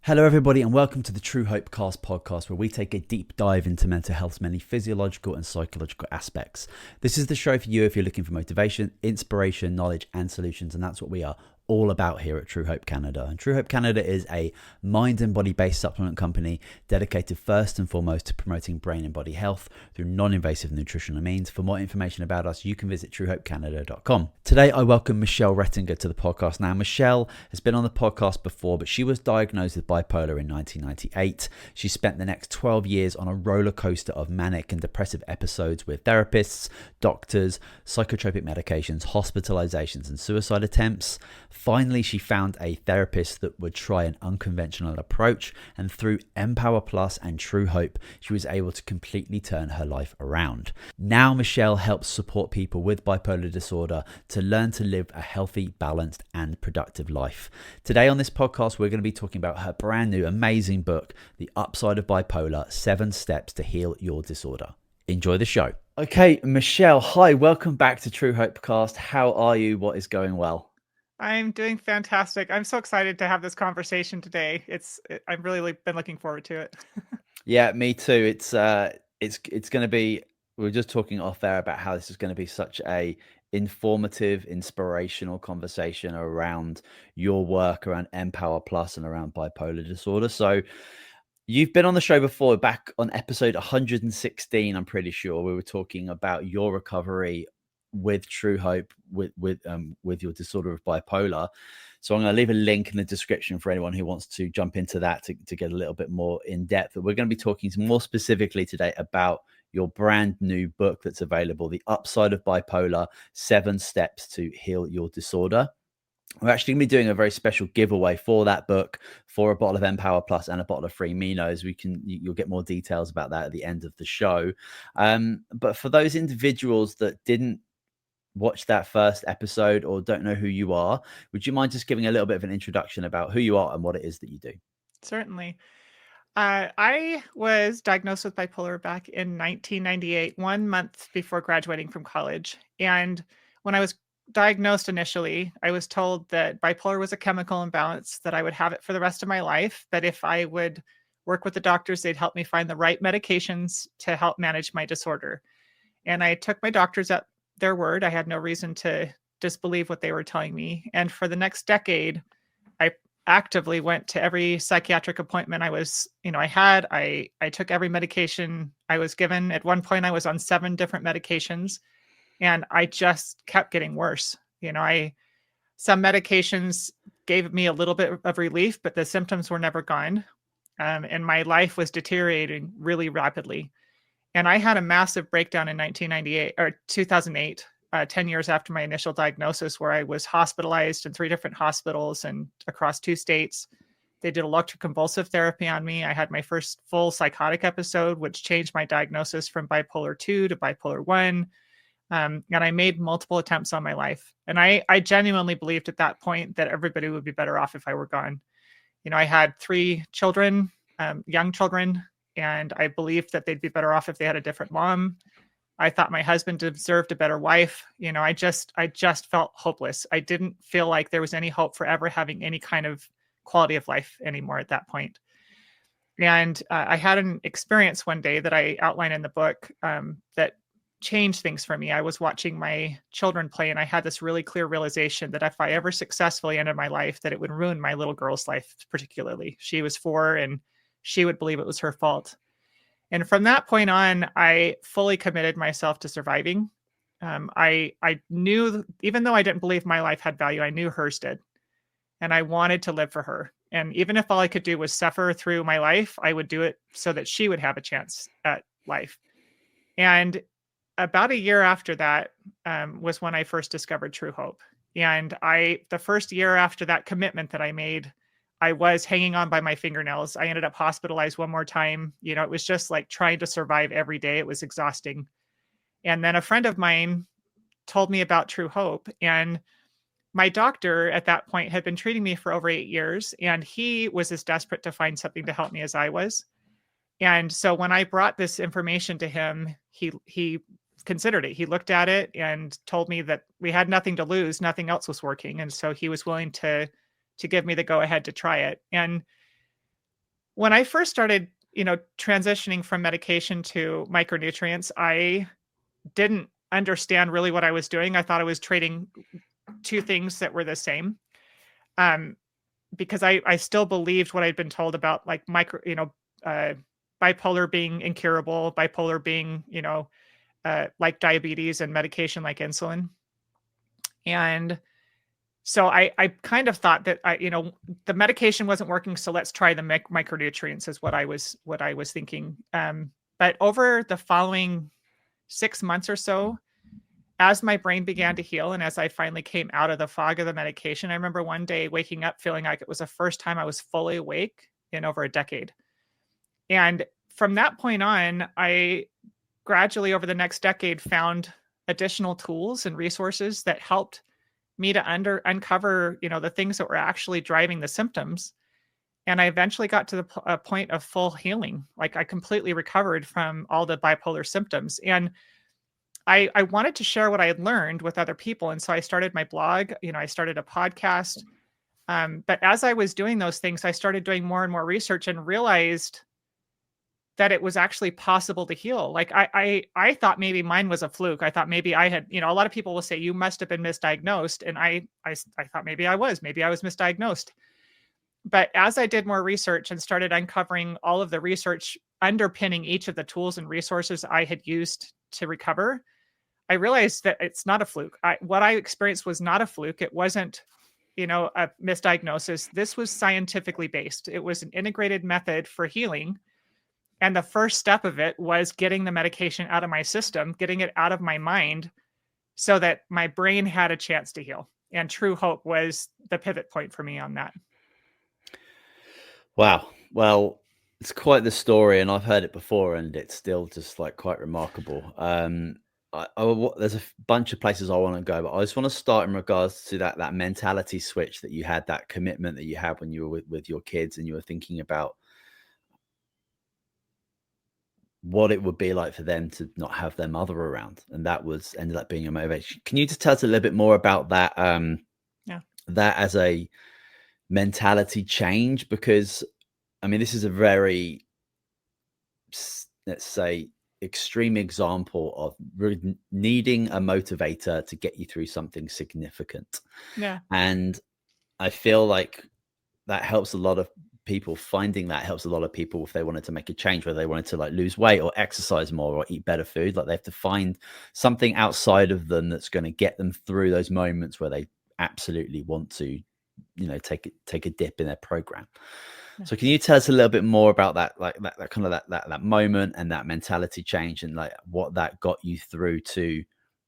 Hello, everybody, and welcome to the True Hope Cast podcast, where we take a deep dive into mental health's many physiological and psychological aspects. This is the show for you if you're looking for motivation, inspiration, knowledge, and solutions, and that's what we are all about here at True Hope Canada. And True Hope Canada is a mind and body based supplement company dedicated first and foremost to promoting brain and body health through non-invasive nutritional means. For more information about us, you can visit truehopecanada.com. Today, I welcome Michelle Reittinger to the podcast. Now, Michelle has been on the podcast before, but she was diagnosed with bipolar in 1998. She spent the next 12 years on a roller coaster of manic and depressive episodes with therapists, doctors, psychotropic medications, hospitalizations, and suicide attempts. Finally, she found a therapist that would try an unconventional approach, and through EMPower Plus and Truehope, she was able to completely turn her life around. Now, Michelle helps support people with bipolar disorder to learn to live a healthy, balanced, and productive life. Today on this podcast, we're going to be talking about her brand new, amazing book, The Upside of Bipolar: 7 Steps to Heal Your Disorder. Enjoy the show. Okay, Michelle, hi, welcome back to True Hope Cast. How are you? What is going well? I'm doing fantastic. I'm so excited to have this conversation today. I've really been looking forward to it. Yeah, me too. It's going to be. We were just talking off air about how this is going to be such a informative, inspirational conversation around your work around EMPower Plus and around bipolar disorder. So you've been on the show before, back on episode 116. I'm pretty sure we were talking about your recovery with True Hope with your disorder of bipolar. So I'm going to leave a link in the description for anyone who wants to jump into that to get a little bit more in depth. But we're going to be talking more specifically today about your brand new book that's available, The Upside of Bipolar: 7 Steps to Heal Your Disorder. We're actually going to be doing a very special giveaway for that book, for a bottle of EMPower Plus and a bottle of free Minos. You'll get more details about that at the end of the show. But for those individuals that didn't watch that first episode or don't know who you are, would you mind just giving a little bit of an introduction about who you are and what it is that you do? Certainly. I was diagnosed with bipolar back in 1998, 1 month before graduating from college. And when I was diagnosed initially, I was told that bipolar was a chemical imbalance, that I would have it for the rest of my life, that if I would work with the doctors, they'd help me find the right medications to help manage my disorder. And I took my doctors at their word. I had no reason to disbelieve what they were telling me. And for the next decade, I actively went to every psychiatric appointment I took every medication I was given. At one point, I was on 7 different medications, and I just kept getting worse. Some medications gave me a little bit of relief, but the symptoms were never gone. And my life was deteriorating really rapidly. And I had a massive breakdown in 1998 or 2008, 10 years after my initial diagnosis, where I was hospitalized in 3 different hospitals and across 2 states. They did electroconvulsive therapy on me. I had my first full psychotic episode, which changed my diagnosis from bipolar 2 to bipolar 1. And I made multiple attempts on my life. And I genuinely believed at that point that everybody would be better off if I were gone. I had 3 children, young children, and I believed that they'd be better off if they had a different mom. I thought my husband deserved a better wife. I just felt hopeless. I didn't feel like there was any hope for ever having any kind of quality of life anymore at that point. And I had an experience one day that I outline in the book that changed things for me. I was watching my children play, and I had this really clear realization that if I ever successfully ended my life, that it would ruin my little girl's life particularly. She was 4, and she would believe it was her fault. And from that point on, I fully committed myself to surviving. I knew, even though I didn't believe my life had value, I knew hers did. And I wanted to live for her. And even if all I could do was suffer through my life, I would do it so that she would have a chance at life. And about a year after that was when I first discovered True Hope. And the first year after that commitment that I made, I was hanging on by my fingernails. I ended up hospitalized one more time. It was just like trying to survive every day. It was exhausting. And then a friend of mine told me about True Hope. And my doctor at that point had been treating me for over 8 years. And he was as desperate to find something to help me as I was. And so when I brought this information to him, he considered it. He looked at it and told me that we had nothing to lose. Nothing else was working. And so he was willing to give me the go ahead to try it. And when I first started, transitioning from medication to micronutrients, I didn't understand really what I was doing. I thought I was trading two things that were the same. Um, because I still believed what I'd been told about like uh, bipolar being incurable, bipolar being, like diabetes and medication like insulin. And so I kind of thought that the medication wasn't working, so let's try the micronutrients is what I was thinking. But over the following 6 months or so, as my brain began to heal and as I finally came out of the fog of the medication, I remember one day waking up feeling like it was the first time I was fully awake in over a decade. And from that point on, I gradually over the next decade found additional tools and resources that helped me to uncover, the things that were actually driving the symptoms. And I eventually got to a point of full healing. Like I completely recovered from all the bipolar symptoms. And I wanted to share what I had learned with other people. And so I started my blog, I started a podcast. But as I was doing those things, I started doing more and more research and realized that it was actually possible to heal. Like I thought maybe mine was a fluke. I thought maybe I had, a lot of people will say you must have been misdiagnosed. And I thought maybe I was misdiagnosed. But as I did more research and started uncovering all of the research underpinning each of the tools and resources I had used to recover, I realized that it's not a fluke. What I experienced was not a fluke. It wasn't, a misdiagnosis. This was scientifically based. It was an integrated method for healing. And the first step of it was getting the medication out of my system, getting it out of my mind so that my brain had a chance to heal. And Truehope was the pivot point for me on that. Wow. Well, it's quite the story, and I've heard it before, and it's still just like quite remarkable. There's a bunch of places I want to go, but I just want to start in regards to that mentality switch that you had, that commitment that you had when you were with your kids, and you were thinking about what it would be like for them to not have their mother around, and that was ended up being a motivation. Can you just tell us a little bit more about that? That as a mentality change, because I mean, this is a very, let's say, extreme example of really needing a motivator to get you through something significant. Yeah. And I feel like that helps a lot of people. Finding that helps a lot of people if they wanted to make a change, whether they wanted to like lose weight or exercise more or eat better food. Like they have to find something outside of them that's going to get them through those moments where they absolutely want to, take a dip in their program. So can you tell us a little bit more about that, like that kind of that moment and that mentality change, and like what that got you through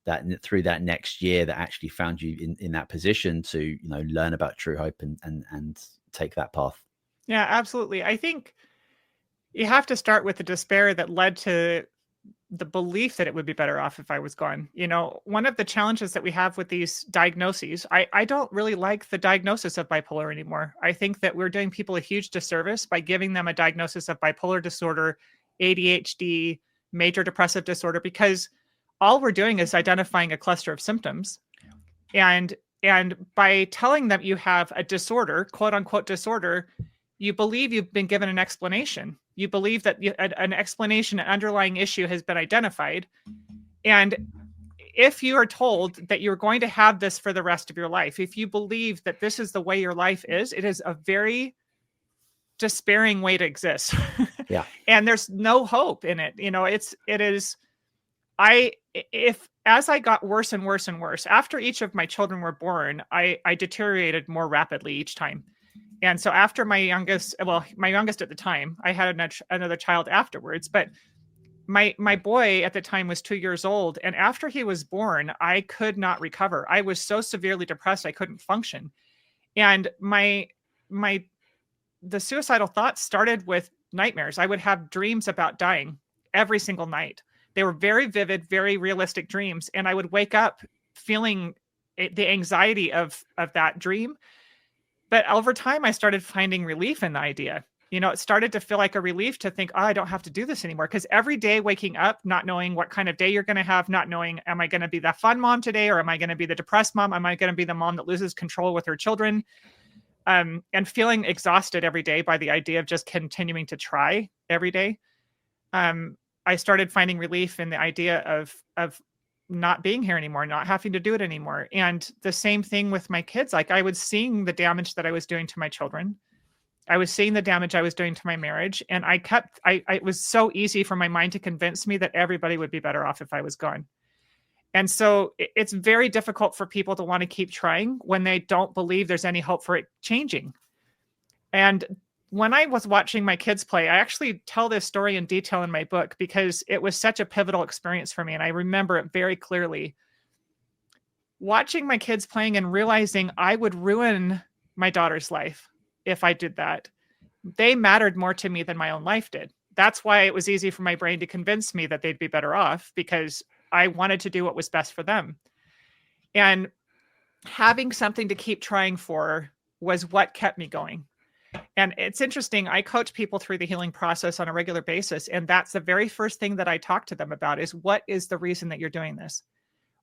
that next year that actually found you in that position to, learn about Truehope and take that path? Yeah, absolutely. I think you have to start with the despair that led to the belief that it would be better off if I was gone. One of the challenges that we have with these diagnoses, I don't really like the diagnosis of bipolar anymore. I think that we're doing people a huge disservice by giving them a diagnosis of bipolar disorder, ADHD, major depressive disorder, because all we're doing is identifying a cluster of symptoms. And by telling them you have a disorder, quote unquote disorder, you believe you've been given an explanation. You believe that an explanation, an underlying issue has been identified. And if you are told that you're going to have this for the rest of your life, if you believe that this is the way your life is, it is a very despairing way to exist. Yeah. And there's no hope in it. As I got worse and worse and worse, after each of my children were born, I deteriorated more rapidly each time. And so after my youngest at the time, I had another child afterwards, but my boy at the time was 2 years old. And after he was born, I could not recover. I was so severely depressed, I couldn't function. And the suicidal thoughts started with nightmares. I would have dreams about dying every single night. They were very vivid, very realistic dreams. And I would wake up feeling the anxiety of that dream. But over time, I started finding relief in the idea. It started to feel like a relief to think, I don't have to do this anymore. Because every day waking up, not knowing what kind of day you're going to have, not knowing, am I going to be the fun mom today? Or am I going to be the depressed mom? Am I going to be the mom that loses control with her children? and feeling exhausted every day by the idea of just continuing to try every day. I started finding relief in the idea of not being here anymore, not having to do it anymore. And the same thing with my kids. Like, I was seeing the damage that I was doing to my children. I was seeing the damage I was doing to my marriage. And it was so easy for my mind to convince me that everybody would be better off if I was gone. And so it's very difficult for people to want to keep trying when they don't believe there's any hope for it changing. And when I was watching my kids play, I actually tell this story in detail in my book because it was such a pivotal experience for me. And I remember it very clearly. Watching my kids playing and realizing I would ruin my daughter's life if I did that. They mattered more to me than my own life did. That's why it was easy for my brain to convince me that they'd be better off, because I wanted to do what was best for them. And having something to keep trying for was what kept me going. And it's interesting. I coach people through the healing process on a regular basis. And that's the very first thing that I talk to them about is, what is the reason that you're doing this?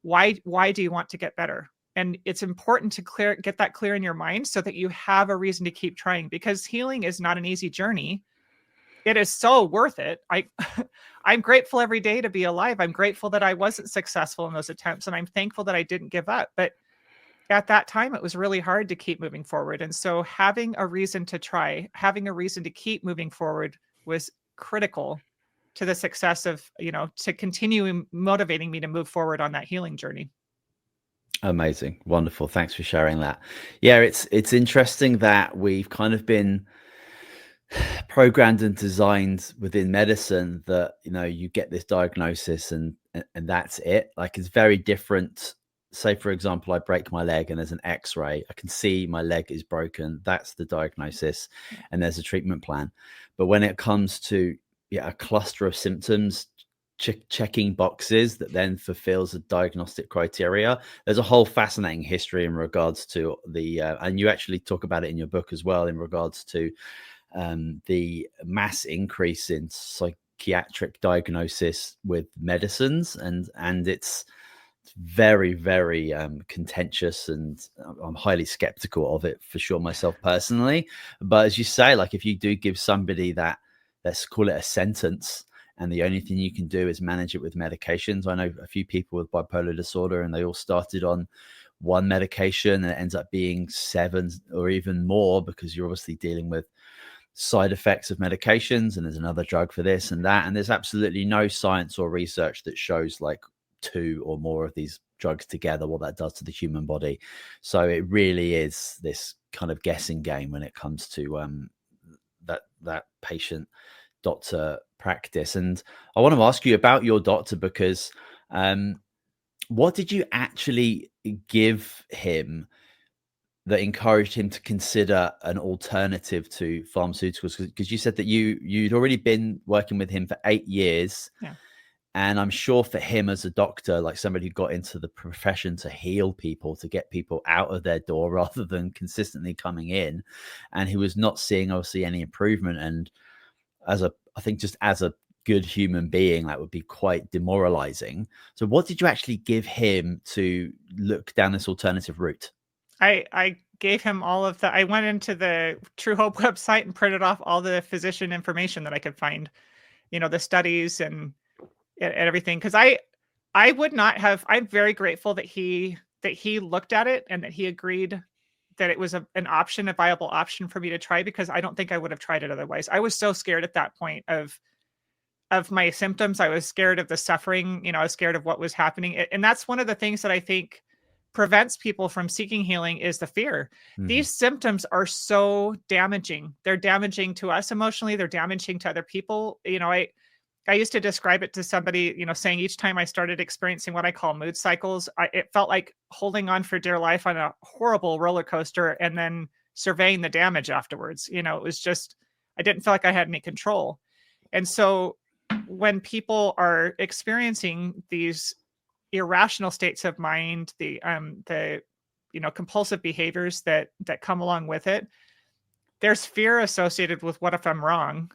Why do you want to get better? And it's important to get that clear in your mind so that you have a reason to keep trying, because healing is not an easy journey. It is so worth it. I'm grateful every day to be alive. I'm grateful that I wasn't successful in those attempts, and I'm thankful that I didn't give up. But at that time, it was really hard to keep moving forward. And so having a reason to try, having a reason to keep moving forward was critical to the success of, to continue motivating me to move forward on that healing journey. Amazing. Wonderful. Thanks for sharing that. Yeah, it's interesting that we've kind of been programmed and designed within medicine that, you get this diagnosis and that's it. Like, it's very different. Say, for example, I break my leg and there's an x-ray. I can see my leg is broken. That's the diagnosis. And there's a treatment plan. But when it comes to a cluster of symptoms, checking boxes that then fulfills a diagnostic criteria, there's a whole fascinating history in regards to and you actually talk about it in your book as well, in regards to the mass increase in psychiatric diagnosis with medicines, and it's very, very contentious, and I'm highly skeptical of it for sure myself personally. But as you say, like, if you do give somebody that, let's call it a sentence, and the only thing you can do is manage it with medications. I know a few people with bipolar disorder, and they all started on one medication and it ends up being 7 or even more, because you're obviously dealing with side effects of medications, and there's another drug for this and that. And there's absolutely no science or research that shows like 2 or more of these drugs together, what that does to the human body. So it really is this kind of guessing game when it comes to that patient doctor practice. And I want to ask you about your doctor, because what did you actually give him that encouraged him to consider an alternative to pharmaceuticals? Because you said that you'd already been working with him for 8 years. Yeah. And I'm sure for him as a doctor, like somebody who got into the profession to heal people, to get people out of their door rather than consistently coming in, and he was not seeing obviously any improvement. And I think just as a good human being, that would be quite demoralizing. So what did you actually give him to look down this alternative route? I gave him I went into the Truehope website and printed off all the physician information that I could find, the studies and everything. Cause I would not have, I'm very grateful that he looked at it and that he agreed that it was an option, a viable option for me to try, because I don't think I would have tried it otherwise. I was so scared at that point of my symptoms. I was scared of the suffering, I was scared of what was happening. And that's one of the things that I think prevents people from seeking healing, is the fear. Mm-hmm. These symptoms are so damaging. They're damaging to us emotionally. They're damaging to other people. I used to describe it to somebody, saying each time I started experiencing what I call mood cycles, it felt like holding on for dear life on a horrible roller coaster and then surveying the damage afterwards. It was just, I didn't feel like I had any control. And so when people are experiencing these irrational states of mind, the compulsive behaviors that come along with it, there's fear associated with, what if I'm wrong?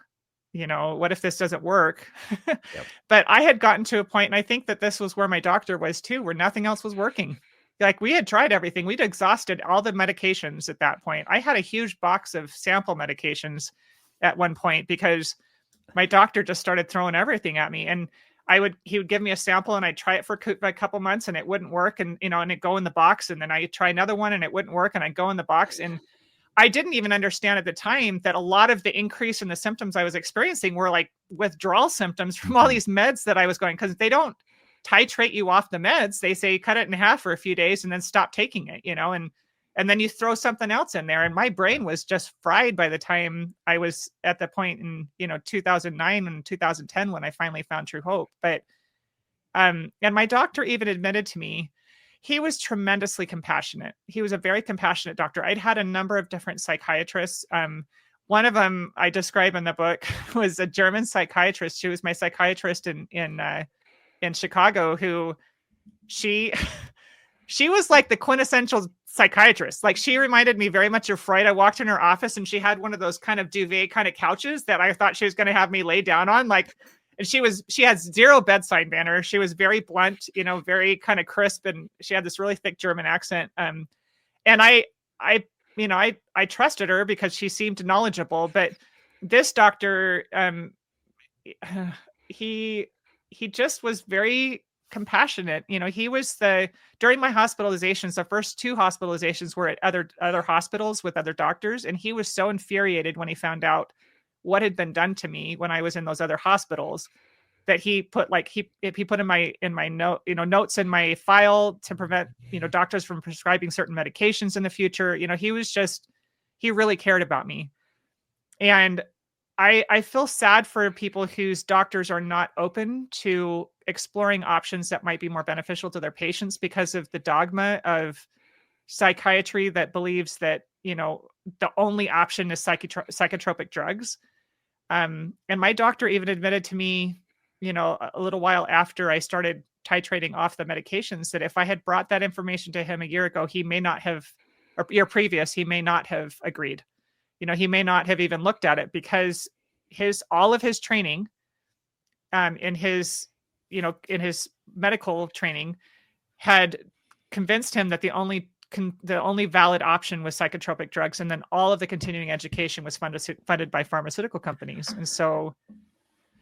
What if this doesn't work? Yep. But I had gotten to a point, and I think that this was where my doctor was too, where nothing else was working. like we had tried everything. We'd exhausted all the medications at that point. I had a huge box of sample medications at one point because my doctor just started throwing everything at me. And he would give me a sample and I'd try it for a couple months and it wouldn't work. And, and it'd go in the box. And then I'd try another one and it wouldn't work. And I'd go in the box. And I didn't even understand at the time that a lot of the increase in the symptoms I was experiencing were like withdrawal symptoms from all these meds that I was going, because they don't titrate you off the meds. They say cut it in half for a few days and then stop taking it, and then you throw something else in there. And my brain was just fried by the time I was at the point in, 2009 and 2010 when I finally found True Hope. But, and my doctor even admitted to me, he was tremendously compassionate. He was a very compassionate doctor. I'd had a number of different psychiatrists. One of them I describe in the book was a German psychiatrist. She was my psychiatrist in Chicago, who she was like the quintessential psychiatrist. Like she reminded me very much of Freud. I walked in her office and she had one of those kind of duvet kind of couches that I thought she was going to have me lay down on. And she had zero bedside manner. She was very blunt, very kind of crisp, and she had this really thick German accent. And I trusted her because she seemed knowledgeable. But this doctor, he just was very compassionate. He was during my hospitalizations, the first 2 hospitalizations were at other hospitals with other doctors. And he was so infuriated when he found out what had been done to me when I was in those other hospitals, that he put he put in my notes in my file to prevent, doctors from prescribing certain medications in the future. He really cared about me. And I feel sad for people whose doctors are not open to exploring options that might be more beneficial to their patients because of the dogma of psychiatry that believes that, the only option is psychotropic drugs. And my doctor even admitted to me, a little while after I started titrating off the medications, that if I had brought that information to him a year ago, he may not have, or year previous, he may not have agreed. He may not have even looked at it because all of his training, in his medical training, had convinced him that the only valid option was psychotropic drugs, and then all of the continuing education was funded by pharmaceutical companies. And so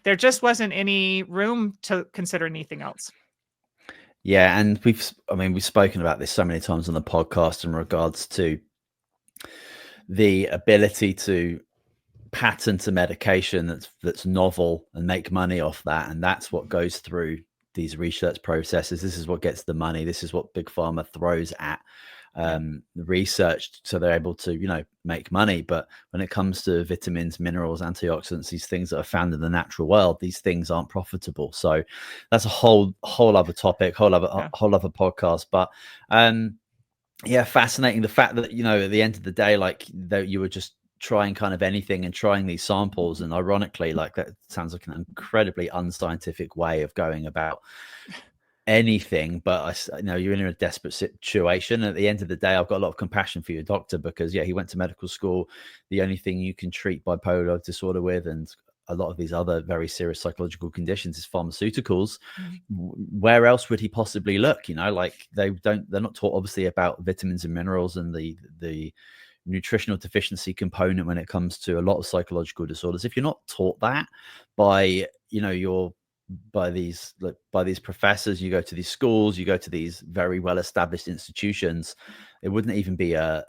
there just wasn't any room to consider anything else. Yeah, and we've spoken about this so many times on the podcast in regards to the ability to patent a medication that's novel and make money off that, and that's what goes through these research processes. This is what gets the money. This is what big pharma throws at research, so they're able to make money. But when it comes to vitamins, minerals, antioxidants, these things that are found in the natural world, these things aren't profitable. So that's a whole other topic, whole other podcast. But fascinating, the fact that at the end of the day, like you were just trying kind of anything and trying these samples, and ironically, like that sounds like an incredibly unscientific way of going about anything. But you're in a desperate situation. At the end of the day, I've got a lot of compassion for your doctor, because he went to medical school. The only thing you can treat bipolar disorder with, and a lot of these other very serious psychological conditions, is pharmaceuticals. Where else would he possibly look? They're not taught obviously about vitamins and minerals and the nutritional deficiency component when it comes to a lot of psychological disorders. If you're not taught that by by these professors, you go to these schools, you go to these very well established institutions, it wouldn't even be a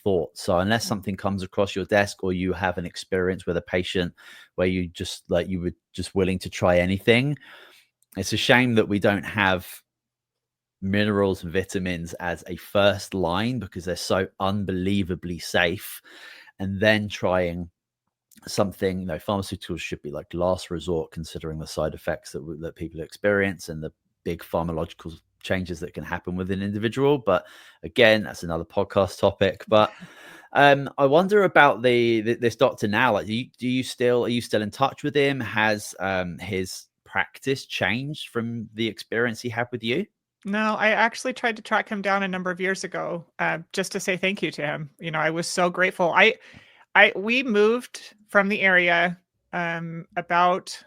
thought. So unless something comes across your desk, or you have an experience with a patient where you were just willing to try anything, it's a shame that we don't have minerals and vitamins as a first line, because they're so unbelievably safe. And then trying something, pharmaceuticals should be like last resort, considering the side effects that people experience and the big pharmacological changes that can happen with an individual. But again, that's another podcast topic. But I wonder about this doctor now. Like, are you still in touch with him? Has his practice changed from the experience he had with you? No, I actually tried to track him down a number of years ago, just to say thank you to him. I was so grateful. We moved from the area about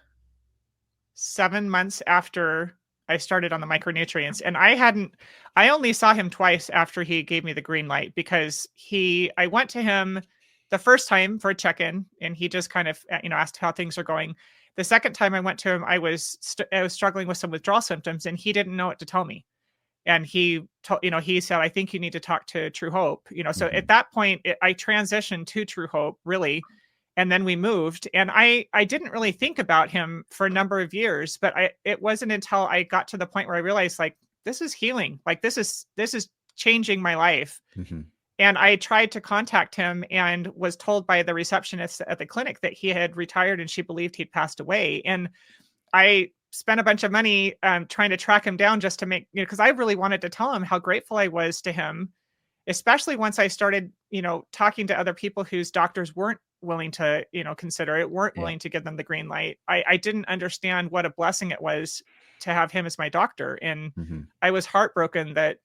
7 months after I started on the micronutrients, and I only saw him twice after he gave me the green light, because I went to him the first time for a check-in, and he just kind of, asked how things are going. The second time I went to him, I was struggling with some withdrawal symptoms, and he didn't know what to tell me. And he said, I think you need to talk to Truehope. So at that point, I transitioned to Truehope, really. And then we moved, and I didn't really think about him for a number of years, but it wasn't until I got to the point where I realized, like, this is healing. Like, this is changing my life. Mm-hmm. And I tried to contact him and was told by the receptionist at the clinic that he had retired and she believed he'd passed away. And I spent a bunch of money trying to track him down just to make, because I really wanted to tell him how grateful I was to him, especially once I started, talking to other people whose doctors weren't willing to, consider it, weren't willing to give them the green light. I didn't understand what a blessing it was to have him as my doctor. And I was heartbroken that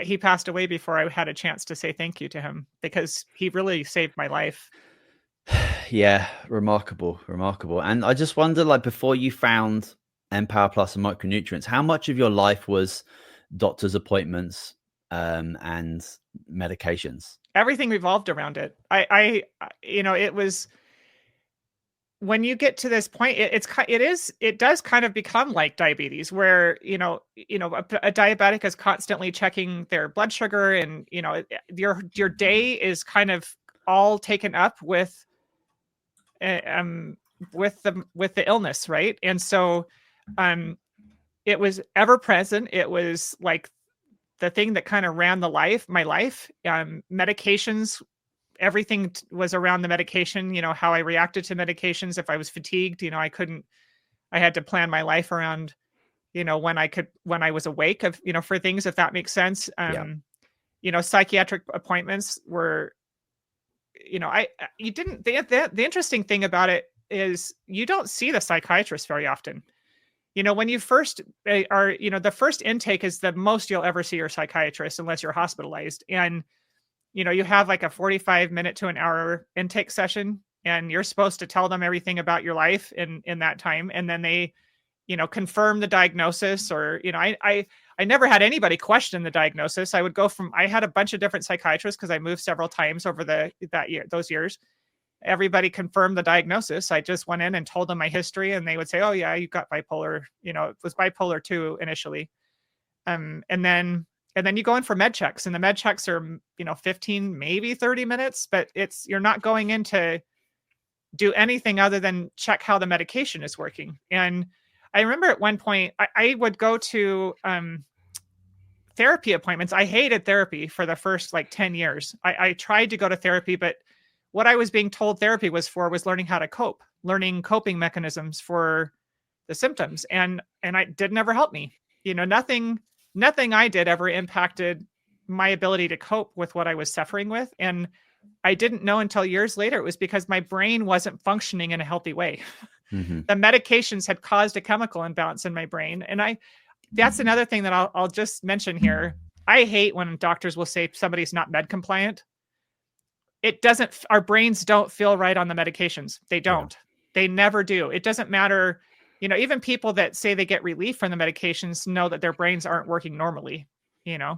he passed away before I had a chance to say thank you to him, because he really saved my life. Yeah, remarkable. And I just wonder, like, before you found EMPower Plus and micronutrients, how much of your life was doctor's appointments and medications? Everything revolved around it. It was, when you get to this point, it does kind of become like diabetes, where, a diabetic is constantly checking their blood sugar, and, your day is kind of all taken up with the illness. Right. And so, it was ever present. It was like the thing that kind of ran my life. Medications, everything was around the medication, how I reacted to medications. If I was fatigued, I had to plan my life around, when I was awake for things, if that makes sense. Psychiatric appointments were, the interesting thing about it is you don't see the psychiatrist very often. When you first are, the first intake is the most you'll ever see your psychiatrist, unless you're hospitalized. And, you have like a 45-minute to an hour intake session, and you're supposed to tell them everything about your life in that time. And then they, confirm the diagnosis, or, I never had anybody question the diagnosis. I had a bunch of different psychiatrists because I moved several times over those years. Everybody confirmed the diagnosis. I just went in and told them my history, and they would say, oh yeah, you got bipolar. It was bipolar 2 initially. And then you go in for med checks, and the med checks are, 15, maybe 30 minutes, but you're not going in to do anything other than check how the medication is working. And I remember at one point I would go to, therapy appointments. I hated therapy for the first 10 years. I tried to go to therapy, but what I was being told therapy was learning how to cope, learning coping mechanisms for the symptoms. And it didn't ever help me. Nothing I did ever impacted my ability to cope with what I was suffering with. And I didn't know until years later it was because my brain wasn't functioning in a healthy way. The medications had caused a chemical imbalance in my brain. And that's another thing that I'll just mention here. I hate when doctors will say somebody's not med compliant. Our brains don't feel right on the medications. They don't. They never do. It doesn't matter. Even people that say they get relief from the medications know that their brains aren't working normally, Yeah.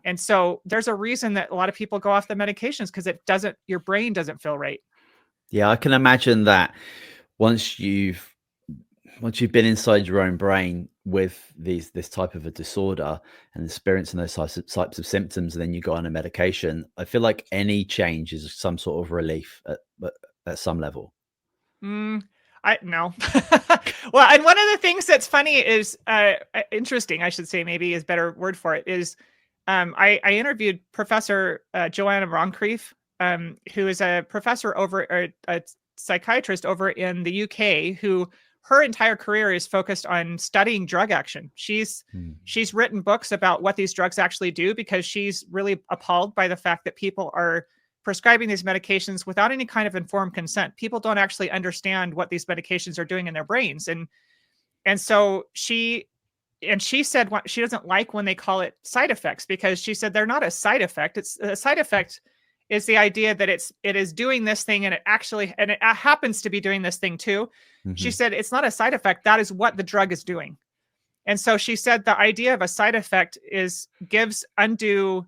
And so there's a reason that a lot of people go off the medications, because your brain doesn't feel right. Yeah. I can imagine that once you've been inside your own brain with this type of a disorder and experiencing those types of symptoms, and then you go on a medication, I feel like any change is some sort of relief at some level. No. Well, and one of the things that's funny is, interesting, I should say, maybe is a better word for it, is I interviewed Professor Joanna Roncrief, who is a professor a psychiatrist over in the UK, who her entire career is focused on studying drug action. She's written books about what these drugs actually do, because she's really appalled by the fact that people are prescribing these medications without any kind of informed consent. People don't actually understand what these medications are doing in their brains. And so she said she doesn't like when they call it side effects, because she said they're not a side effect. It's a side effect is the idea that it is doing this thing, and it happens to be doing this thing too. She said it's not a side effect. That is what the drug is doing. And so she said the idea of a side effect gives undue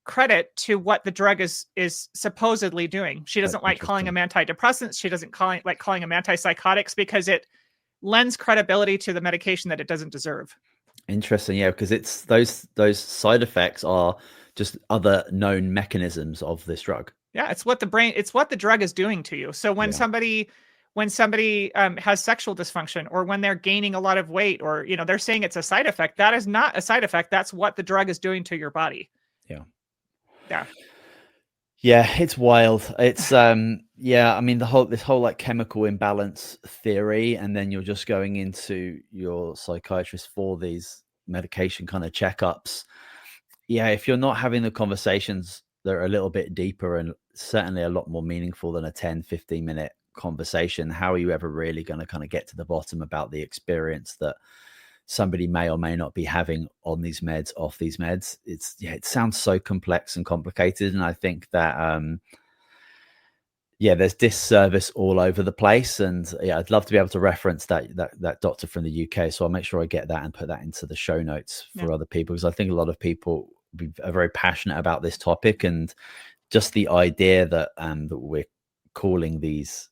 credit to what the drug is supposedly doing. She doesn't like calling them antidepressants. She doesn't like calling them antipsychotics because it lends credibility to the medication that it doesn't deserve. Interesting, yeah, because it's those side effects are just other known mechanisms of this drug. Yeah, it's what the drug is doing to you. So when somebody has sexual dysfunction, or when they're gaining a lot of weight, or they're saying it's a side effect, that is not a side effect. That's what the drug is doing to your body. Yeah, it's wild. It's yeah, I mean this whole like chemical imbalance theory, and then you're just going into your psychiatrist for these medication kind of checkups. Yeah, if you're not having the conversations that are a little bit deeper and certainly a lot more meaningful than a 10-15 minute conversation, how are you ever really going to kind of get to the bottom about the experience that somebody may or may not be having on these meds, off these meds? It sounds so complex and complicated, and I think that there's disservice all over the place. And I'd love to be able to reference that doctor from the UK, so I'll make sure I get that and put that into the show notes for other people, because I think a lot of people are very passionate about this topic, and just the idea that that we're calling these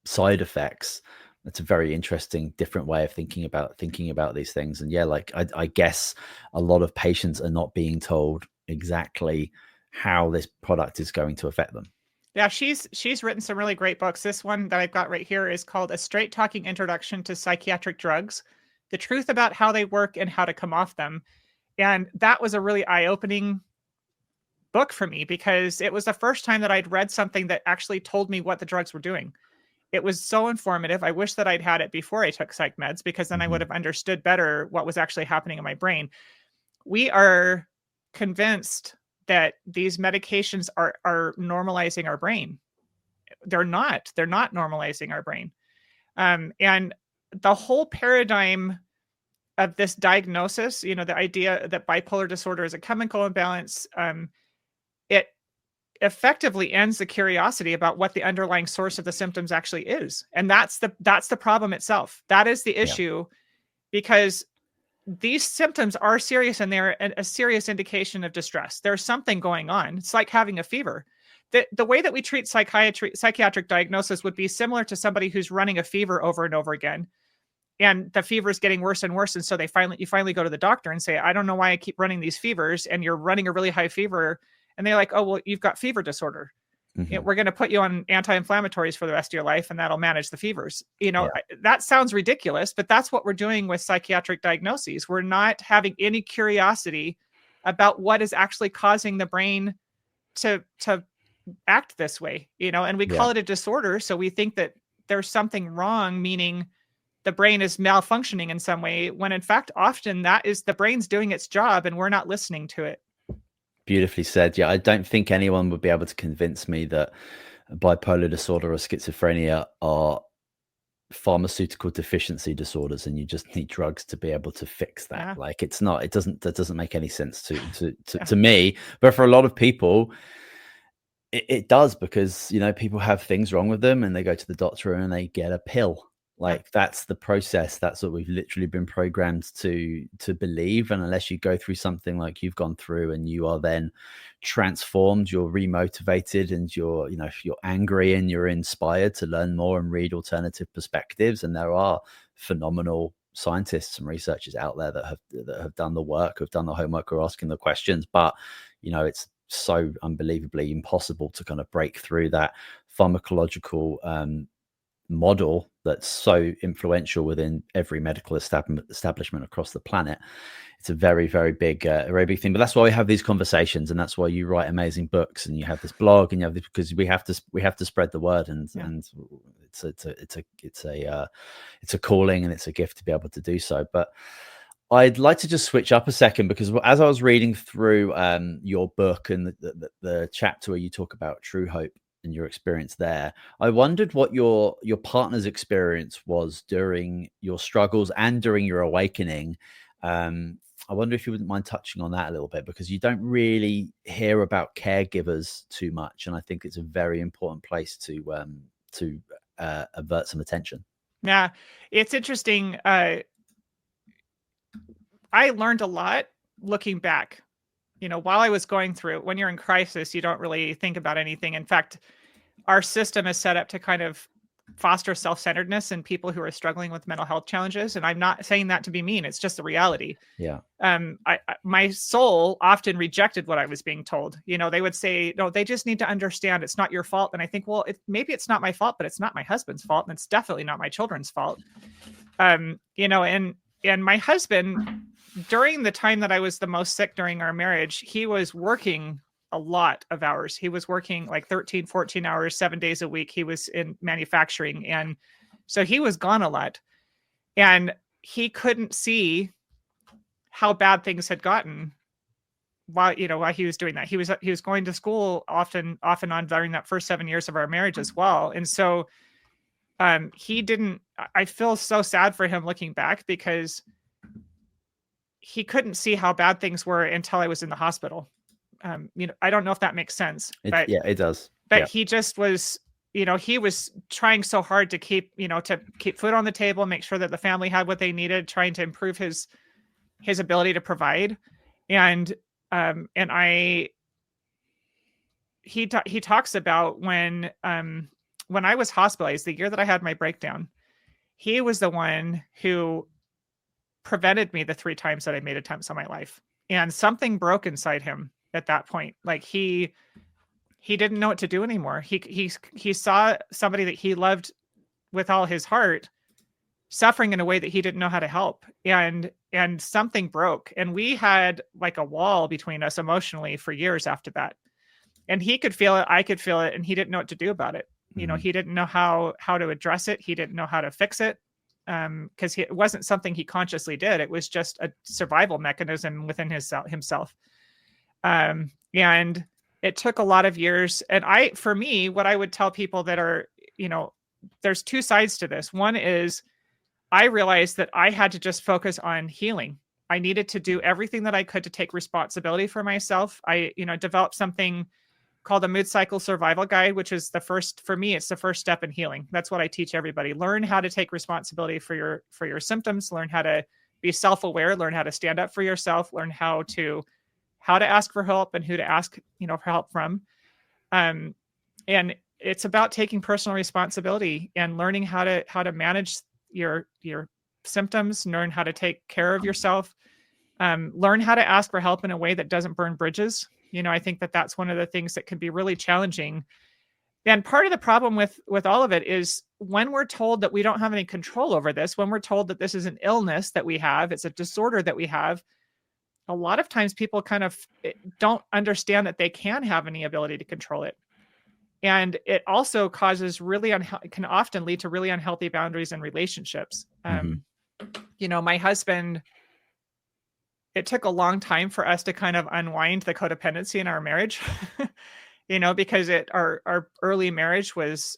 side effects. It's a very interesting, different way of thinking about these things. And like I guess a lot of patients are not being told exactly how this product is going to affect them. Yeah, she's written some really great books. This one that I've got right here is called A Straight Talking Introduction to Psychiatric Drugs: The Truth About How They Work and How to Come Off Them. And that was a really eye-opening book for me, because it was the first time that I'd read something that actually told me what the drugs were doing. It was so informative. I wish that I'd had it before I took psych meds, because then I would have understood better what was actually happening in my brain. We are convinced that these medications are normalizing our brain. They're not normalizing our brain. And the whole paradigm of this diagnosis, the idea that bipolar disorder is a chemical imbalance, it effectively ends the curiosity about what the underlying source of the symptoms actually is. And that's the problem itself. That is the issue, because these symptoms are serious, and they're a serious indication of distress. There's something going on. It's like having a fever. The way that we treat psychiatric diagnosis would be similar to somebody who's running a fever over and over again, and the fever is getting worse and worse. And so you finally go to the doctor and say, I don't know why I keep running these fevers, and you're running a really high fever. And they're like, oh, well, you've got fever disorder. We're going to put you on anti-inflammatories for the rest of your life, and that'll manage the fevers. That sounds ridiculous, but that's what we're doing with psychiatric diagnoses. We're not having any curiosity about what is actually causing the brain to act this way, and we call it a disorder. So we think that there's something wrong, meaning the brain is malfunctioning in some way, when in fact, often that is the brain's doing its job and we're not listening to it. Beautifully said. Yeah, I don't think anyone would be able to convince me that bipolar disorder or schizophrenia are pharmaceutical deficiency disorders, and you just need drugs to be able to fix that. Like that doesn't make any sense to me. But for a lot of people, it does, because people have things wrong with them, and they go to the doctor and they get a pill. Like that's the process. That's what we've literally been programmed to believe. And unless you go through something like you've gone through, and you are then transformed, you're remotivated, and you're angry, and you're inspired to learn more and read alternative perspectives. And there are phenomenal scientists and researchers out there that have done the work, have done the homework, or asking the questions. But it's so unbelievably impossible to kind of break through that pharmacological model that's so influential within every medical establishment across the planet. It's a very, very big thing. But that's why we have these conversations, and that's why you write amazing books, and you have this blog, and you have this, because we have to spread the word, and it's a calling, and it's a gift to be able to do so. But I'd like to just switch up a second, because as I was reading through your book and the chapter where you talk about Truehope and your experience there, I wondered what your partner's experience was during your struggles and during your awakening. I wonder if you wouldn't mind touching on that a little bit, because you don't really hear about caregivers too much, and I think it's a very important place to avert some attention. Yeah, it's interesting. I learned a lot looking back. While I was going through it, when you're in crisis, you don't really think about anything. In fact, our system is set up to kind of foster self-centeredness in people who are struggling with mental health challenges. And I'm not saying that to be mean. It's just the reality. Yeah. My soul often rejected what I was being told. They would say, no, they just need to understand it's not your fault. And I think, well, maybe it's not my fault, but it's not my husband's fault. And it's definitely not my children's fault. And my husband, during the time that I was the most sick during our marriage, he was working a lot of hours. He was working like 13, 14 hours, 7 days a week. He was in manufacturing. And so he was gone a lot. And he couldn't see how bad things had gotten while he was doing that. He was going to school off and on during that first 7 years of our marriage as well. And so I feel so sad for him looking back, because he couldn't see how bad things were until I was in the hospital. I don't know if that makes sense, but yeah, it does. But he just was, he was trying so hard to keep food on the table, make sure that the family had what they needed, trying to improve his ability to provide. And he talks about when I was hospitalized, the year that I had my breakdown, he was the one who prevented me the 3 times that I made attempts on my life. And something broke inside him at that point. Like he didn't know what to do anymore. He saw somebody that he loved with all his heart suffering in a way that he didn't know how to help. And something broke. And we had like a wall between us emotionally for years after that. And he could feel it, I could feel it, and he didn't know what to do about it. Mm-hmm. He didn't know how to address it. He didn't know how to fix it. Because it wasn't something he consciously did. It was just a survival mechanism within himself. And it took a lot of years. And for me, what I would tell people that are, there's 2 sides to this. One is I realized that I had to just focus on healing. I needed to do everything that I could to take responsibility for myself. I, developed something called a mood cycle survival guide, which is for me, it's the first step in healing. That's what I teach everybody. Learn how to take responsibility for your symptoms, learn how to be self-aware, learn how to stand up for yourself, learn how to ask for help and who to ask, for help from. And it's about taking personal responsibility and learning how to manage your symptoms, learn how to take care of yourself, learn how to ask for help in a way that doesn't burn bridges. I think that's one of the things that can be really challenging. And part of the problem with all of it is when we're told that we don't have any control over this, when we're told that this is an illness that we have, it's a disorder that we have, a lot of times people kind of don't understand that they can have any ability to control it. And it also causes can often lead to really unhealthy boundaries in relationships. My husband, it took a long time for us to kind of unwind the codependency in our marriage, because our early marriage was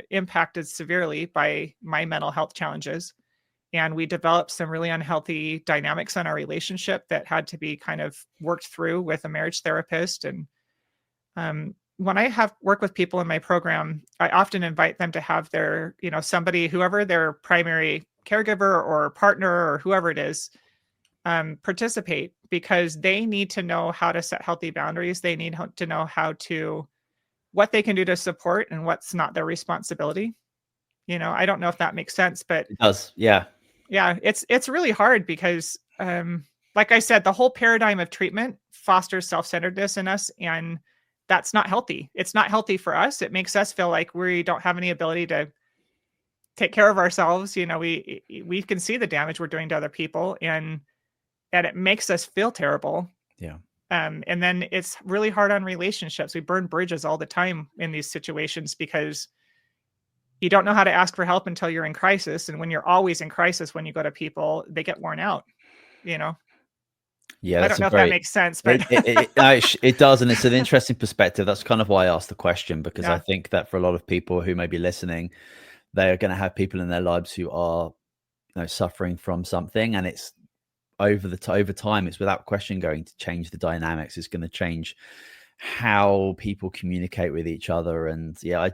impacted severely by my mental health challenges. And we developed some really unhealthy dynamics in our relationship that had to be kind of worked through with a marriage therapist. And when I work with people in my program, I often invite them to have their, somebody, whoever their primary caregiver or partner or whoever it is, participate, because they need to know how to set healthy boundaries. They need to know what they can do to support and what's not their responsibility. I don't know if that makes sense, but it does. Yeah. Yeah. It's really hard because, like I said, the whole paradigm of treatment fosters self-centeredness in us, and that's not healthy. It's not healthy for us. It makes us feel like we don't have any ability to take care of ourselves. We can see the damage we're doing to other people, and it makes us feel terrible. Yeah. And then it's really hard on relationships. We burn bridges all the time in these situations because you don't know how to ask for help until you're in crisis. And when you're always in crisis, when you go to people, they get worn out, Yeah. I don't know if that makes sense, but it does. And it's an interesting perspective. That's kind of why I asked the question, because Yeah. I think that for a lot of people who may be listening, they are going to have people in their lives who are, suffering from something, and it's over time, it's without question going to change the dynamics. It's going to change how people communicate with each other. And yeah,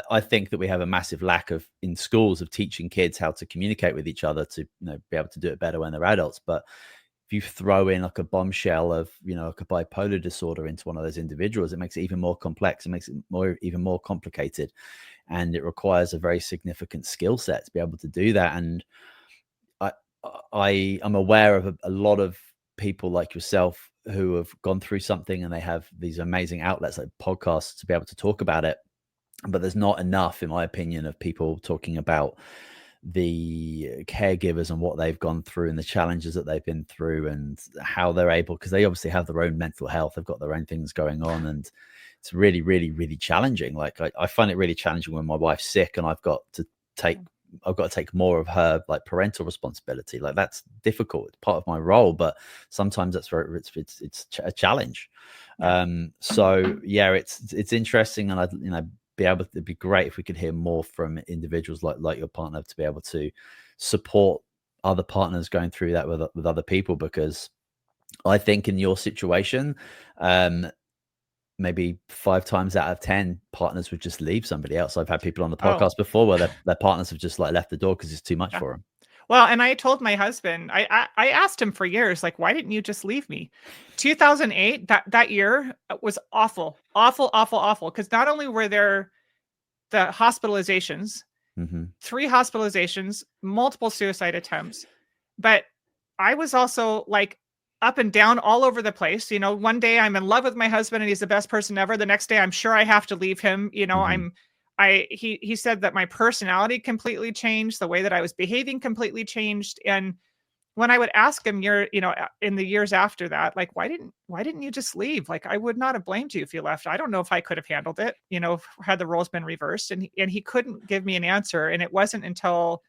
I think that we have a massive lack of in schools of teaching kids how to communicate with each other to be able to do it better when they're adults. But if you throw in like a bombshell of like a bipolar disorder into one of those individuals, it makes it even more complex. It makes it even more complicated, and it requires a very significant skill set to be able to do that. And I'm aware of a lot of people like yourself who have gone through something and they have these amazing outlets like podcasts to be able to talk about it. But there's not enough, in my opinion, of people talking about the caregivers and what they've gone through and the challenges that they've been through and how they're able, because they obviously have their own mental health. They've got their own things going on, and it's really, really, really challenging. Like I find it really challenging when my wife's sick and I've got to take more of her like parental responsibility. Like that's difficult. It's part of my role, but sometimes that's where it's a challenge. So yeah, it's interesting, and it'd be great if we could hear more from individuals like your partner to be able to support other partners going through that with other people, because I think in your situation, maybe 5 times out of 10 partners would just leave somebody else. I've had people on the podcast before where their partners have just like left the door because it's too much for them. Well, and I told my husband, I asked him for years, like, why didn't you just leave me? 2008, that year was awful. Because not only were there the hospitalizations, 3 hospitalizations, multiple suicide attempts, but I was also like up and down all over the place. One day I'm in love with my husband and he's the best person ever. The next day I'm sure I have to leave him. He said that my personality completely changed. The way that I was behaving completely changed. And when I would ask him, in the years after that, like, why didn't you just leave? Like, I would not have blamed you if you left. I don't know if I could have handled it, had the roles been reversed. And he couldn't give me an answer. And it wasn't until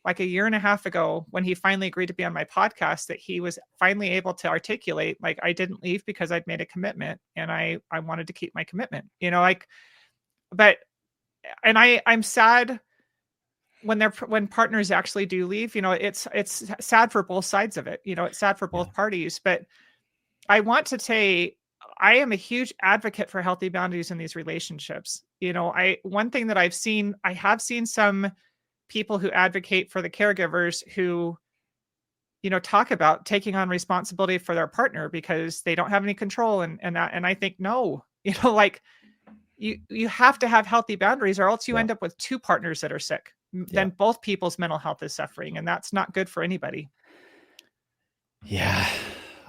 like a year and a half ago when he finally agreed to be on my podcast that he was finally able to articulate, like, I didn't leave because I'd made a commitment and I wanted to keep my commitment, and I'm sad when partners actually do leave. It's sad for both sides of it. It's sad for both parties, but I want to say I am a huge advocate for healthy boundaries in these relationships. One thing that I have seen some people who advocate for the caregivers who, talk about taking on responsibility for their partner because they don't have any control and I think, no, like you have to have healthy boundaries or else you end up with 2 partners that are sick. Then both people's mental health is suffering, and that's not good for anybody. Yeah.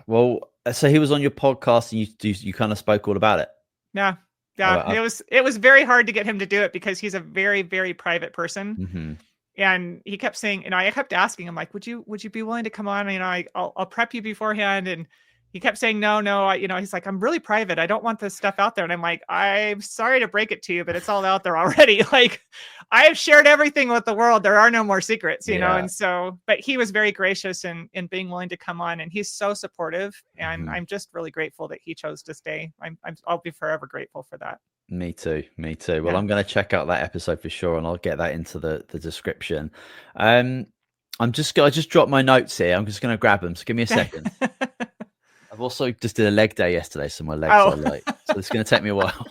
Well, so he was on your podcast and you kind of spoke all about it. Yeah. It was very hard to get him to do it because he's a very, very private person. And he kept saying, I kept asking him, like, would you be willing to come on? I'll prep you beforehand. And he kept saying, no, he's like, I'm really private. I don't want this stuff out there. And I'm like, I'm sorry to break it to you, but it's all out there already. Like, I have shared everything with the world. There are no more secrets, know? And so, but he was very gracious in being willing to come on, and he's so supportive. And I'm just really grateful that he chose to stay. I'll be forever grateful for that. Me too. Well, I'm going to check out that episode for sure, and I'll get that into the description. I just dropped my notes here. I'm just going to grab them. So give me a second. I've also just did a leg day yesterday, so my legs are light. So it's going to take me a while.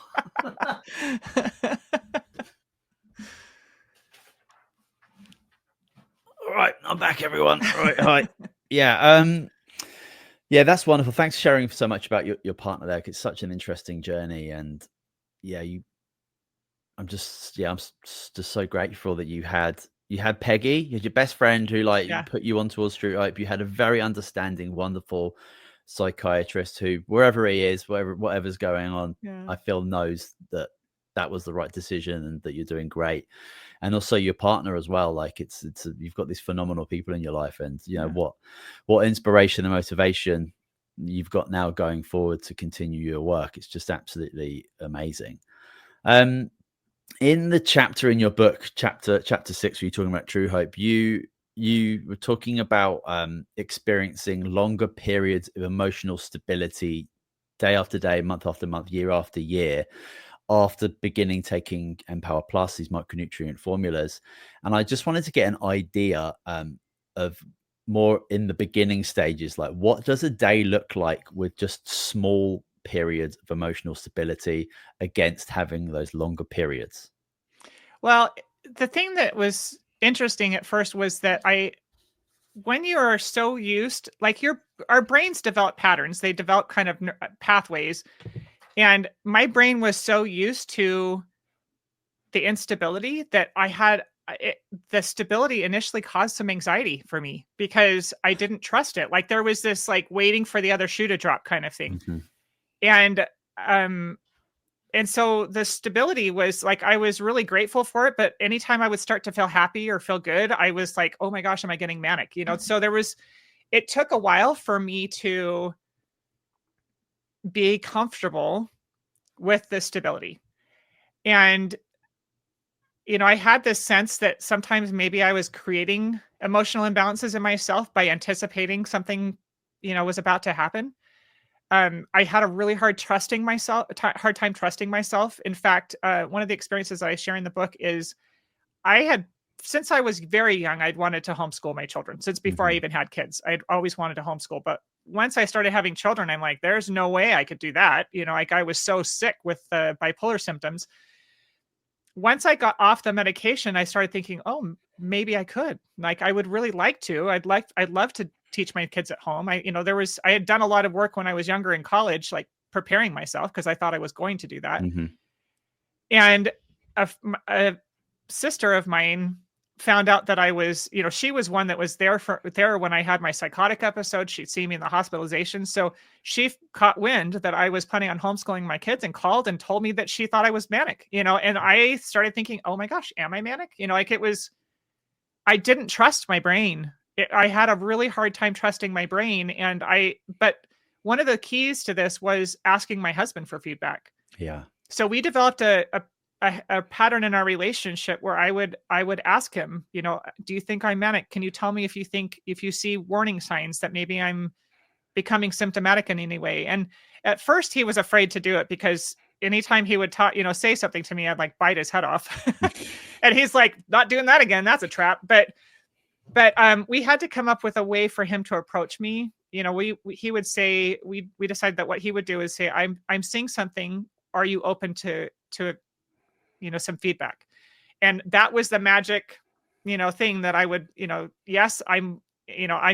All right, I'm back, everyone. All right, hi. Yeah, that's wonderful. Thanks for sharing so much about your partner there. It's such an interesting journey, and I'm just so grateful that you had Peggy, you had your best friend who put you on towards Truehope. You had a very understanding, wonderful psychiatrist who, wherever he is, whatever's going on, I feel knows that was the right decision and that you're doing great. And also your partner as well. Like you've got these phenomenal people in your life, and what inspiration and motivation you've got now going forward to continue your work. It's just absolutely amazing. In the chapter in your book, chapter 6, where you're talking about Truehope, you were talking about experiencing longer periods of emotional stability day after day, month after month, year after year, after beginning taking EMPower Plus, these micronutrient formulas. And I just wanted to get an idea of more in the beginning stages, like what does a day look like with just small periods of emotional stability against having those longer periods? Well, the thing that was interesting at first was that when you are so used, like our brains develop patterns, they develop kind of pathways. And my brain was so used to the instability that the stability initially caused some anxiety for me because I didn't trust it. Like there was this like waiting for the other shoe to drop kind of thing. Hmm. And um and so the stability was like I was really grateful for it, but anytime I would start to feel happy or feel good, I was like, "Oh my gosh, am I getting manic?" So it took a while for me to be comfortable with the stability. And I had this sense that sometimes maybe I was creating emotional imbalances in myself by anticipating something, was about to happen. I had a really hard time trusting myself. In fact, one of the experiences I share in the book is I had, since I was very young, I'd wanted to homeschool my children since before I Hmm. even had kids. I'd always wanted to homeschool, but once I started having children, I'm like, there's no way I could do that. Like I was so sick with the bipolar symptoms. Once I got off the medication, I started thinking, "Oh, maybe I could. Like, I would really like to. I'd love to teach my kids at home." I had done a lot of work when I was younger in college, like preparing myself because I thought I was going to do that. Hmm. And a sister of mine found out that I was, she was one that was there when I had my psychotic episode. She'd seen me in the hospitalization. So caught wind that I was planning on homeschooling my kids and called and told me that she thought I was manic, and I started thinking, oh my gosh, am I manic? I didn't trust my brain. I had a really hard time trusting my brain. But one of the keys to this was asking my husband for feedback. Yeah. So we developed a pattern in our relationship where I would ask him, do you think I'm manic? Can you tell me if you see warning signs that maybe I'm becoming symptomatic in any way? And at first he was afraid to do it because anytime he would talk, say something to me, I'd like bite his head off. And he's like, not doing that again. That's a trap. But we had to come up with a way for him to approach me. He would say, we decided that what he would do is say, I'm seeing something. Are you open to some feedback? And that was the magic, thing that I would, yes, I'm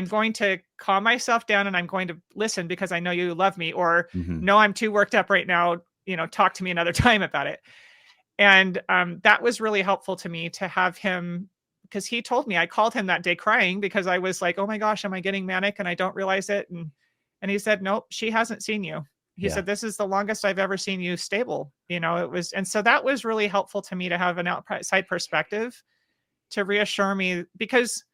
going to calm myself down and I'm going to listen because I know you love me, or Hmm. no, I'm too worked up right now, talk to me another time about it. And that was really helpful to me to have him, because he told me, I called him that day crying because I was like, oh my gosh, am I getting manic and I don't realize it? And he said, nope, she hasn't seen you. He Yeah. said, this is the longest I've ever seen you stable. And so that was really helpful to me to have an outside perspective to reassure me, because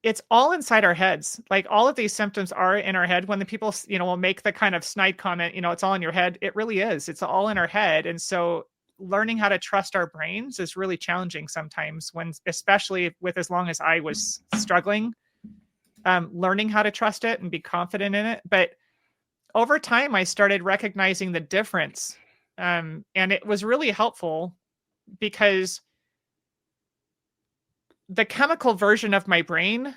it's all inside our heads. Like all of these symptoms are in our head. When the people, will make the kind of snide comment, it's all in your head. It really is. It's all in our head. And so learning how to trust our brains is really challenging sometimes, especially with as long as I was struggling, learning how to trust it and be confident in it. But over time, I started recognizing the difference. And it was really helpful because the chemical version of my brain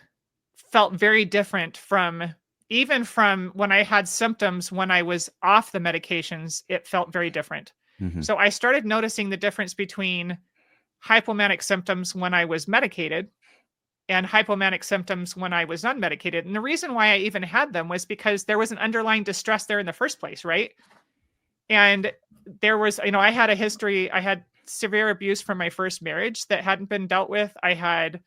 felt very different from when I had symptoms when I was off the medications. It felt very different. Hmm. So I started noticing the difference between hypomanic symptoms when I was medicated and hypomanic symptoms when I was unmedicated. And the reason why I even had them was because there was an underlying distress there in the first place, right? And there was, I had a history, I had severe abuse from my first marriage that hadn't been dealt with. I had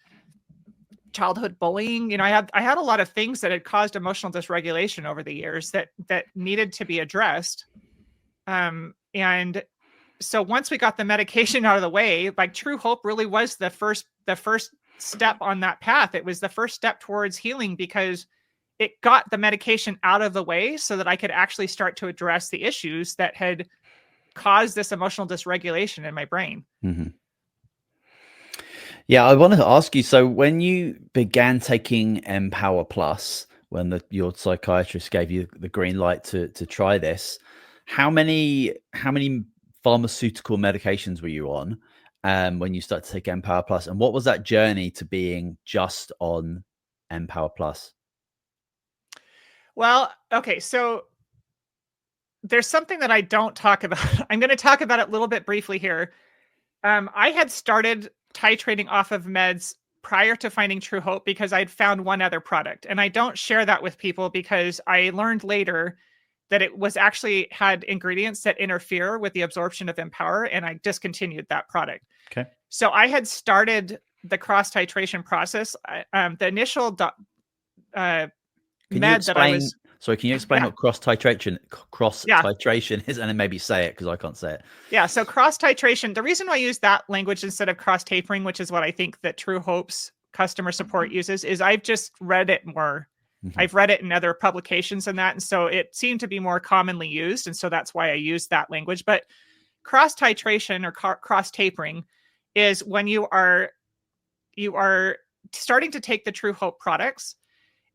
childhood bullying. I had a lot of things that had caused emotional dysregulation over the years that needed to be addressed. And so once we got the medication out of the way, like True Hope really was the first step on that path. It was the first step towards healing because it got the medication out of the way so that I could actually start to address the issues that had caused this emotional dysregulation in my brain. Hmm. Yeah, I wanted to ask you. So, when you began taking EMPower Plus, when your psychiatrist gave you the green light to try this, how many pharmaceutical medications were you on when you started to take EMPower Plus, and what was that journey to being just on EMPower Plus? Well, okay, so there's something that I don't talk about. I'm going to talk about it a little bit briefly here. I had started titrating off of meds prior to finding Truehope because I'd found one other product. And I don't share that with people because I learned later that it was actually had ingredients that interfere with the absorption of EMPower, and I discontinued that product. Okay. So I had started the cross titration process. The initial med that I was. Sorry, can you explain what cross titration is, and then maybe say it because I can't say it. Yeah, so cross titration. The reason why I use that language instead of cross tapering, which is what I think that Truehope's customer support uses, is I've just read it more. Mm-hmm. I've read it in other publications and that, and so it seemed to be more commonly used, and so that's why I use that language. But cross titration or cross tapering is when you are starting to take the Truehope products.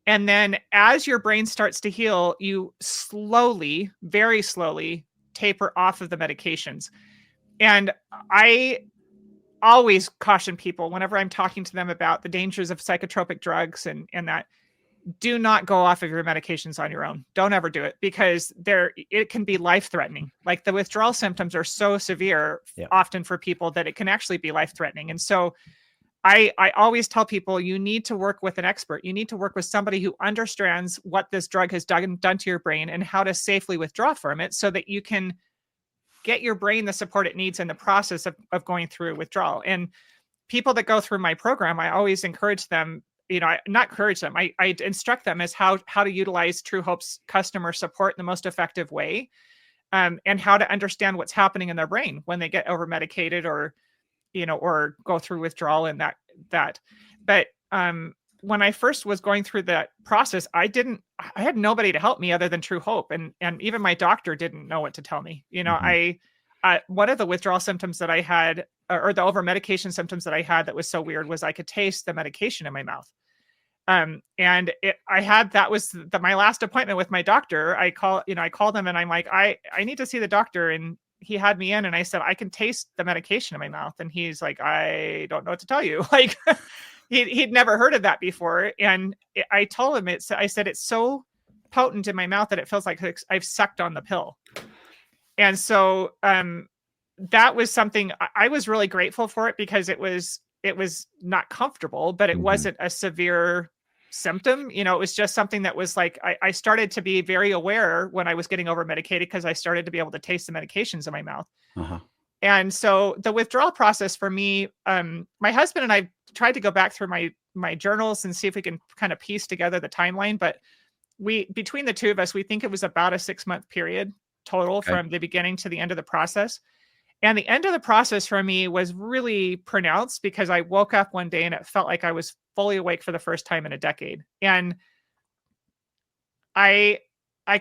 And then as your brain starts to heal, you slowly, very slowly taper off of the medications. And I always caution people whenever I'm talking to them about the dangers of psychotropic drugs and that, do not go off of your medications on your own. Don't ever do it because it can be life-threatening. Like the withdrawal symptoms are so severe often for people that it can actually be life-threatening. And so I always tell people you need to work with an expert. You need to work with somebody who understands what this drug has done to your brain and how to safely withdraw from it so that you can get your brain the support it needs in the process of going through withdrawal. And people that go through my program, I always encourage them, I instruct them as how to utilize Truehope's customer support in the most effective way, and how to understand what's happening in their brain when they get over medicated or go through withdrawal and that. But when I first was going through that process, I had nobody to help me other than Truehope. And even my doctor didn't know what to tell me. Mm-hmm. One of the withdrawal symptoms that I had, or the over medication symptoms that I had that was so weird, was I could taste the medication in my mouth. And that was my last appointment with my doctor. I called him and I'm like, I need to see the doctor. And he had me in and I said, I can taste the medication in my mouth. And he's like, I don't know what to tell you. Like he'd never heard of that before. And I told him, I said, it's so potent in my mouth that it feels like I've sucked on the pill. And so, that was something I was really grateful for it because it was not comfortable, but it wasn't a severe symptom. It was just something that was like, I started to be very aware when I was getting over medicated because I started to be able to taste the medications in my mouth. Uh-huh. And so the withdrawal process for me, my husband and I tried to go back through my journals and see if we can kind of piece together the timeline. But between the two of us, we think it was about a 6-month period total from the beginning to the end of the process. And the end of the process for me was really pronounced because I woke up one day and it felt like I was fully awake for the first time in a decade. And I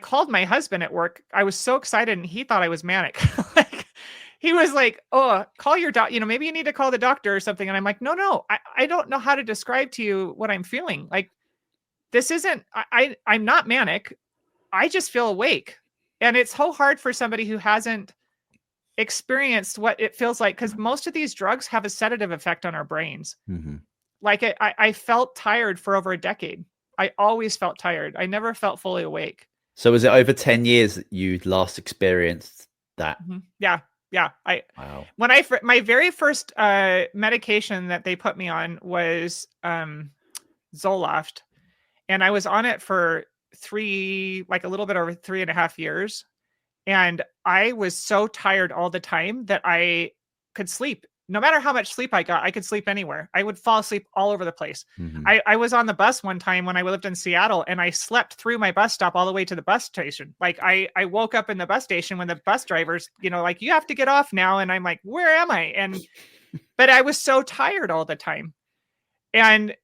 called my husband at work. I was so excited and he thought I was manic. Like he was like, oh, call your doctor, maybe you need to call the doctor or something. And I'm like, no, I don't know how to describe to you what I'm feeling. Like this isn't, I'm not manic. I just feel awake. And it's so hard for somebody who hasn't experienced what it feels like, because most of these drugs have a sedative effect on our brains. Mm-hmm. Like I felt tired for over a decade. I always felt tired. I never felt fully awake. So was it over 10 years that you last experienced that? Mm-hmm. Yeah. Wow. When my very first medication that they put me on was Zoloft, and I was on it for a little bit over 3.5 years. And I was so tired all the time that I could sleep. No matter how much sleep I got, I could sleep anywhere. I would fall asleep all over the place. Mm-hmm. I was on the bus one time when I lived in Seattle and I slept through my bus stop all the way to the bus station. Like I woke up in the bus station when the bus drivers, like, you have to get off now. And I'm like, where am I? But I was so tired all the time. And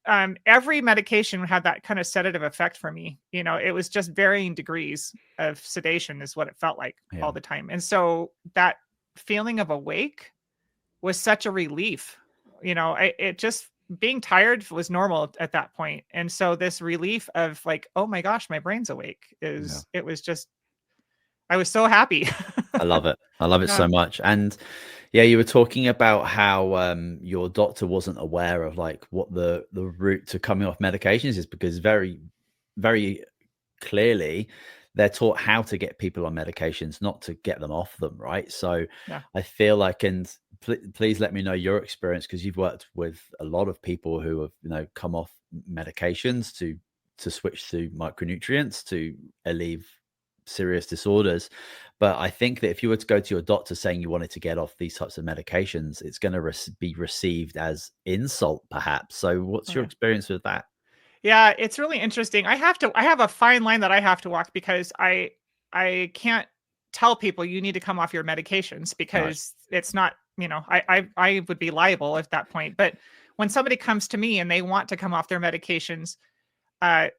every medication had that kind of sedative effect for me. It was just varying degrees of sedation is what it felt like all the time. And so that feeling of awake was such a relief. It just, being tired was normal at that point. And so this relief of like, oh my gosh, my brain's awake it was just, I was so happy. I love it. I love it so much. And yeah, you were talking about how your doctor wasn't aware of like what the route to coming off medications is, because very, very clearly they're taught how to get people on medications, not to get them off them, right? So I feel like, and please let me know your experience, because you've worked with a lot of people who have, come off medications to switch to micronutrients to alleviate serious disorders. But I think that if you were to go to your doctor saying you wanted to get off these types of medications, it's going to be received as insult, perhaps. So what's your experience with that? Yeah, it's really interesting. I have a fine line that I have to walk, because I can't tell people you need to come off your medications, because it's not, I would be liable at that point. But when somebody comes to me and they want to come off their medications, I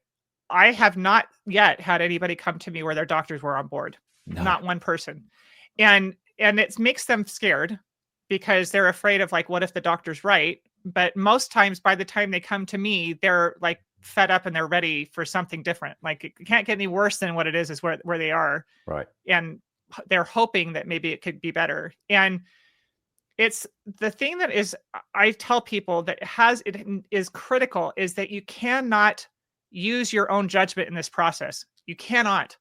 have not yet had anybody come to me where their doctors were on board. No. Not one person. And it makes them scared, because they're afraid of, like, what if the doctor's right? But most times, by the time they come to me, they're like fed up and they're ready for something different. Like, it can't get any worse than what it is where they are. Right. And they're hoping that maybe it could be better. And it's the thing that is, I tell people that it is critical, is that you cannot use your own judgment in this process. You cannot.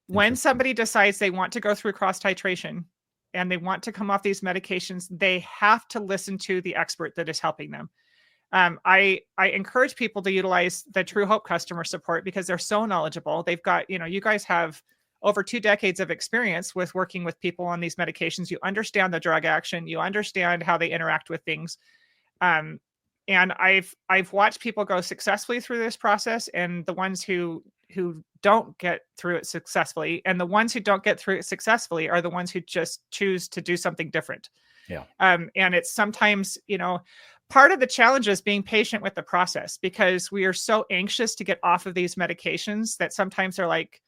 When somebody decides they want to go through cross titration and they want to come off these medications, they have to listen to the expert that is helping them. I encourage people to utilize the TrueHope customer support, because they're so knowledgeable. They've got, you guys have over 2 decades of experience with working with people on these medications. You understand the drug action. You understand how they interact with things. And I've watched people go successfully through this process, and the ones who don't get through it successfully, and the ones who don't get through it successfully are the ones who just choose to do something different. Yeah. And it's sometimes, part of the challenge is being patient with the process, because we are so anxious to get off of these medications that sometimes they're like,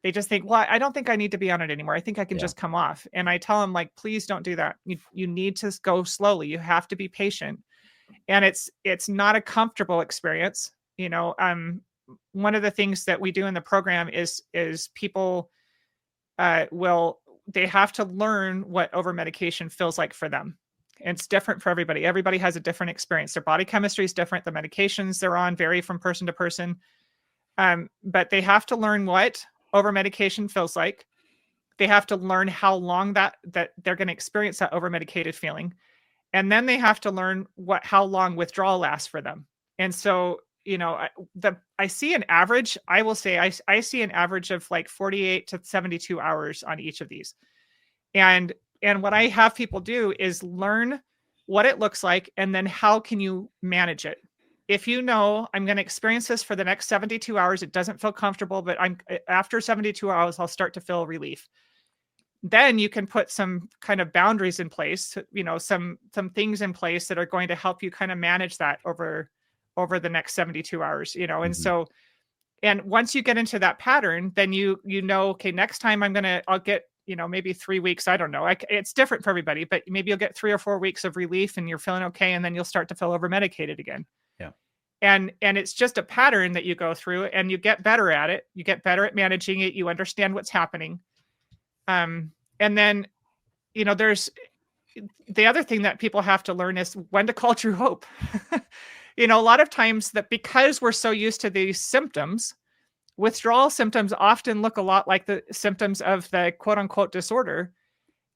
they just think, well, I don't think I need to be on it anymore. I think I can just come off. And I tell them, like, please don't do that. You need to go slowly. You have to be patient. And it's not a comfortable experience. One of the things that we do in the program is people they have to learn what over medication feels like for them. And it's different for everybody. Everybody has a different experience. Their body chemistry is different. The medications they're on vary from person to person. But they have to learn what over medication feels like. They have to learn how long that they're going to experience that over medicated feeling. And then they have to learn how long withdrawal lasts for them. And so, I see an average, I will say, I see an average of like 48 to 72 hours on each of these. And what I have people do is learn what it looks like, and then how can you manage it? If I'm going to experience this for the next 72 hours, it doesn't feel comfortable, but after 72 hours, I'll start to feel relief. Then you can put some kind of boundaries in place, some things in place that are going to help you kind of manage that over the next 72 hours, and so, and once you get into that pattern, then okay, next time I'll get, maybe 3 weeks. I don't know. It's different for everybody, but maybe you'll get 3 or 4 weeks of relief and you're feeling okay. And then you'll start to feel over medicated again. Yeah. And it's just a pattern that you go through, and you get better at it. You get better at managing it. You understand what's happening. And then, there's the other thing that people have to learn is when to call TrueHope. A lot of times, that because we're so used to these symptoms, withdrawal symptoms often look a lot like the symptoms of the quote unquote disorder.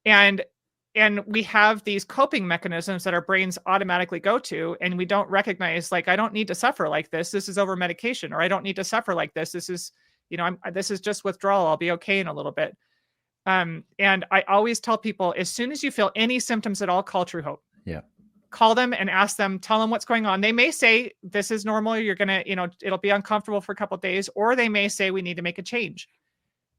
And we have these coping mechanisms that our brains automatically go to, and we don't recognize, like, I don't need to suffer like this. This is over medication, or I don't need to suffer like this. This is, this is just withdrawal. I'll be okay in a little bit. And I always tell people, as soon as you feel any symptoms at all, call TrueHope. Yeah. Call them and ask them, tell them what's going on. They may say, this is normal. You're going to, it'll be uncomfortable for a couple of days, or they may say, we need to make a change.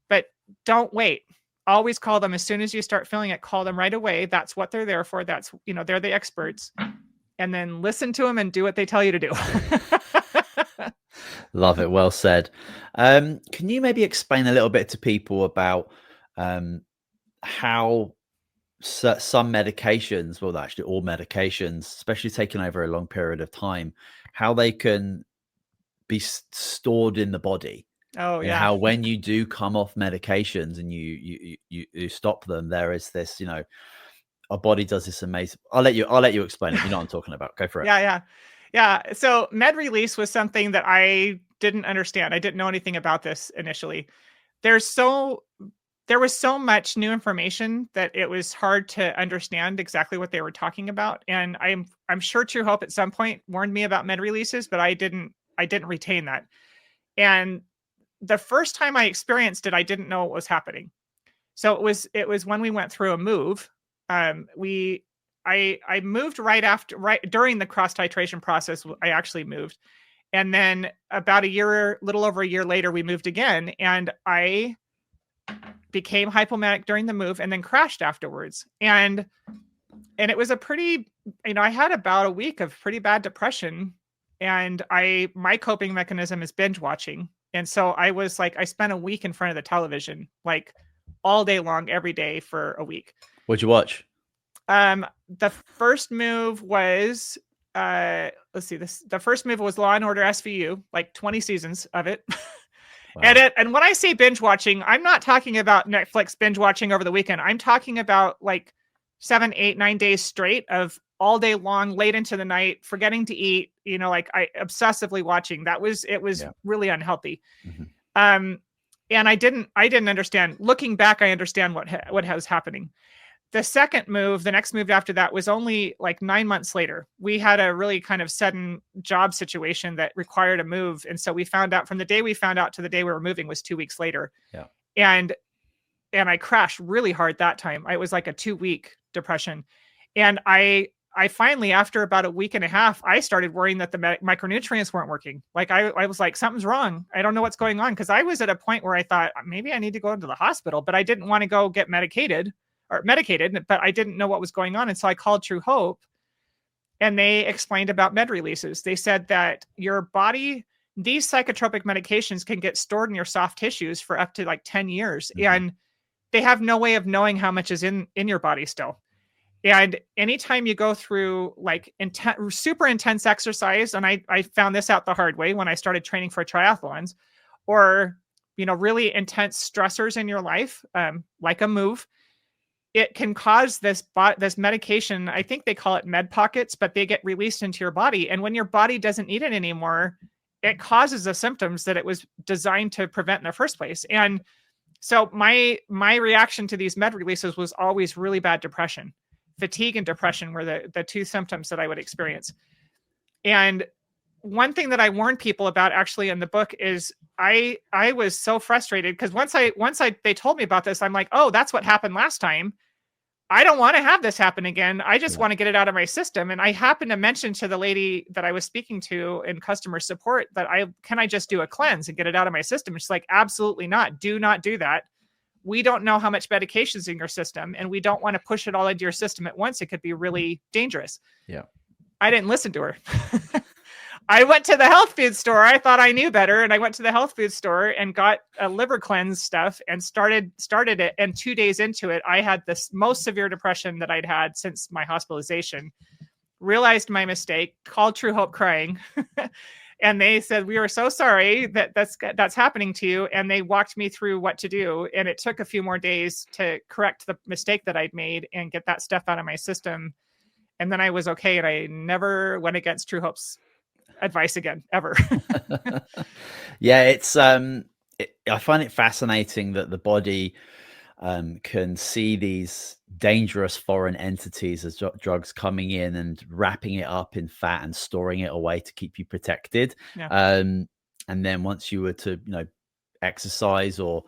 But don't wait. Always call them as soon as you start feeling it. Call them right away. That's what they're there for. That's, they're the experts. And then listen to them and do what they tell you to do. Love it. Well said. Can you maybe explain a little bit to people about how some medications, well, actually all medications, especially taken over a long period of time, how they can be stored in the body? Oh, yeah. How when you do come off medications and you stop them, there is this, our body does this amazing. I'll let you explain it. You know what I'm talking about. Go for it. Yeah. So med release was something that I didn't understand. I didn't know anything about this initially. There's so there was so much new information that it was hard to understand exactly what they were talking about. And I'm sure True Hope at some point warned me about med releases, but I didn't retain that. And the first time I experienced it, I didn't know what was happening. So it was when we went through a move. I moved right during the cross titration process. I actually moved. And then about little over a year later, we moved again, and I became hypomanic during the move and then crashed afterwards. And it was a pretty, I had about a week of pretty bad depression, and my coping mechanism is binge watching. And so I was like, I spent a week in front of the television, like all day long, every day for a week. What'd you watch? The first move was, let's see, the first move was Law and Order SVU, like 20 seasons of it. Wow. And when I say binge watching, I'm not talking about Netflix binge watching over the weekend. I'm talking about like 7, 8, 9 days straight of all day long, late into the night, forgetting to eat, like I obsessively watching. It was really unhealthy. Mm-hmm. And I didn't understand. Looking back, I understand what was happening. The next move after that was only like 9 months later. We had a really kind of sudden job situation that required a move. And so we found out from the day we found out to the day we were moving was 2 weeks later. Yeah. And I crashed really hard that time. It was like a 2-week depression. And I finally, after about a week and a half, I started worrying that the micronutrients weren't working. Like I was like, something's wrong. I don't know what's going on. Because I was at a point where I thought maybe I need to go into the hospital, but I didn't want to go get medicated, but I didn't know what was going on. And so I called True Hope, and they explained about med releases. They said that your body, these psychotropic medications can get stored in your soft tissues for up to like 10 years. Mm-hmm. And they have no way of knowing how much is in your body still. And anytime you go through like super intense exercise, and I found this out the hard way when I started training for triathlons, or, really intense stressors in your life, like a move, it can cause this medication. I think they call it med pockets, but they get released into your body. And when your body doesn't need it anymore, it causes the symptoms that it was designed to prevent in the first place. And so my reaction to these med releases was always really bad depression. Fatigue and depression were the two symptoms that I would experience. And one thing that I warned people about actually in the book is I was so frustrated because once they told me about this, I'm like, oh, that's what happened last time. I don't want to have this happen again. I just want to get it out of my system. And I happened to mention to the lady that I was speaking to in customer support that can I just do a cleanse and get it out of my system? And she's like, absolutely not. Do not do that. We don't know how much medication's in your system, and we don't want to push it all into your system at once. It could be really dangerous. Yeah. I didn't listen to her. I went to the health food store. I thought I knew better. And I went to the health food store and got a liver cleanse stuff and started it. And 2 days into it, I had this most severe depression that I'd had since my hospitalization. Realized my mistake, called True Hope crying. And they said, we are so sorry that that's happening to you. And they walked me through what to do. And it took a few more days to correct the mistake that I'd made and get that stuff out of my system. And then I was okay. And I never went against True Hope's advice again, ever. Yeah, it's I find it fascinating that the body can see these dangerous foreign entities as drugs coming in and wrapping it up in fat and storing it away to keep you protected. Yeah. And then once you were to exercise or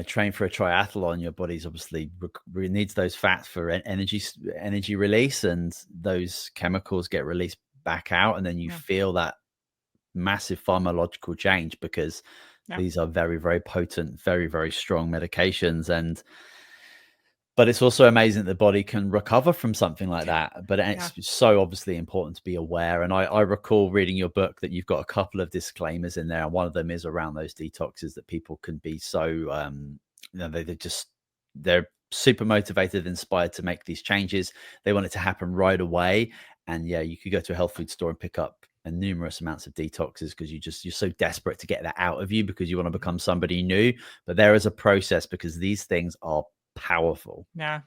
train for a triathlon, your body's obviously needs those fats for energy release, and those chemicals get released back out, and then you feel that massive pharmacological change because these are very, very potent, very, very strong medications. But it's also amazing that the body can recover from something like that. But it's so obviously important to be aware. And I recall reading your book that you've got a couple of disclaimers in there, and one of them is around those detoxes that people can be so they're super motivated, inspired to make these changes. They want it to happen right away. And you could go to a health food store and pick up numerous amounts of detoxes because you're so desperate to get that out of you because you want to become somebody new. But there is a process because these things are powerful. Yeah.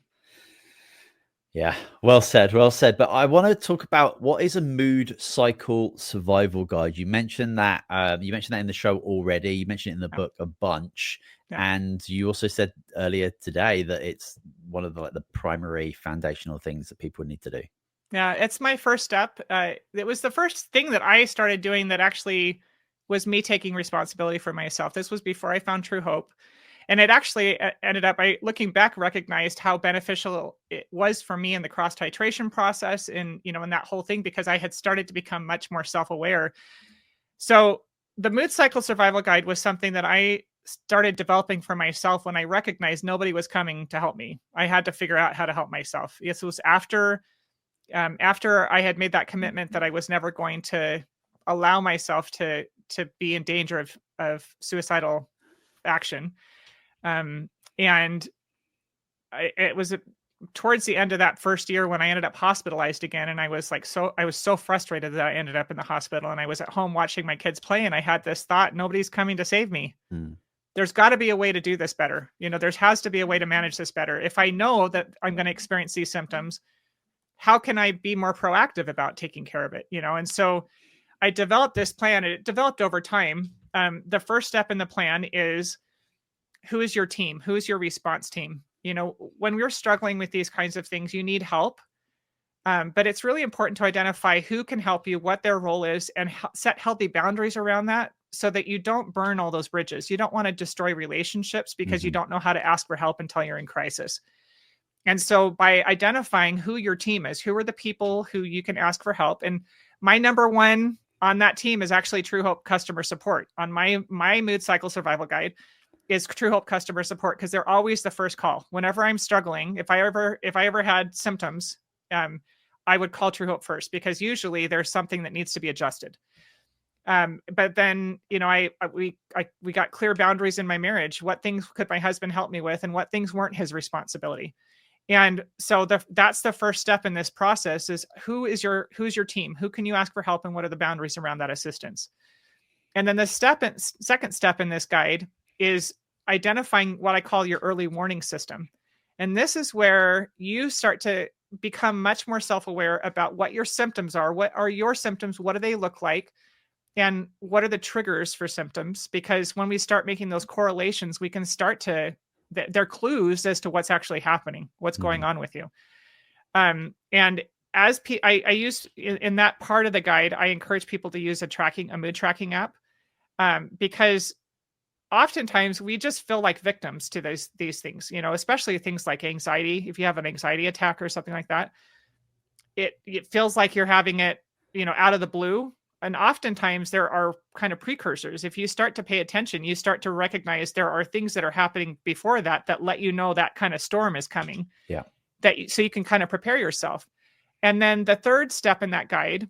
Yeah, well said, well said. But I want to talk about what is a mood cycle survival guide. You mentioned that. You mentioned that in the show already. You mentioned it in the Yeah. book a bunch, Yeah. and you also said earlier today that it's one of the primary foundational things that people need to do. Yeah, it's my first step. It was the first thing that I started doing that actually was me taking responsibility for myself. This was before I found True Hope. And it actually ended up, I looking back, recognized how beneficial it was for me in the cross titration process and, in that whole thing, because I had started to become much more self-aware. So the mood cycle survival guide was something that I started developing for myself when I recognized nobody was coming to help me. I had to figure out how to help myself. This was after I had made that commitment that I was never going to allow myself to be in danger of suicidal action. And it was towards the end of that first year when I ended up hospitalized again, and I was so frustrated that I ended up in the hospital, and I was at home watching my kids play, and I had this thought: nobody's coming to save me. Mm. There's got to be a way to do this better. There has to be a way to manage this better. If I know that I'm going to experience these symptoms, how can I be more proactive about taking care of it? And so I developed this plan, and it developed over time. The first step in the plan is, who is your team? Who is your response team? When we're struggling with these kinds of things, you need help. But it's really important to identify who can help you, what their role is, and set healthy boundaries around that so that you don't burn all those bridges. You don't want to destroy relationships because you Mhm. don't know how to ask for help until you're in crisis. And so by identifying who your team is, who are the people who you can ask for help. And my number one on that team is actually True Hope customer support. On my mood cycle survival guide is True Hope customer support, because they're always the first call. Whenever I'm struggling, if I ever had symptoms, I would call True Hope first, because usually there's something that needs to be adjusted. But then, we got clear boundaries in my marriage. What things could my husband help me with, and what things weren't his responsibility? And so that's the first step in this process: is who's your team? Who can you ask for help, and what are the boundaries around that assistance? And then the second step in this guide is identifying what I call your early warning system. And this is where you start to become much more self-aware about what your symptoms are. What are your symptoms? What do they look like? And what are the triggers for symptoms? Because when we start making those correlations, we can start to, they're clues as to what's actually happening, what's going Mhm. on with you. And as I use in that part of the guide, I encourage people to use a mood tracking app, because oftentimes we just feel like victims to these things, especially things like anxiety. If you have an anxiety attack or something like that, it feels like you're having it, out of the blue. And oftentimes there are kind of precursors. If you start to pay attention, you start to recognize there are things that are happening before that let you know that kind of storm is coming. Yeah. So you can kind of prepare yourself. And then the third step in that guide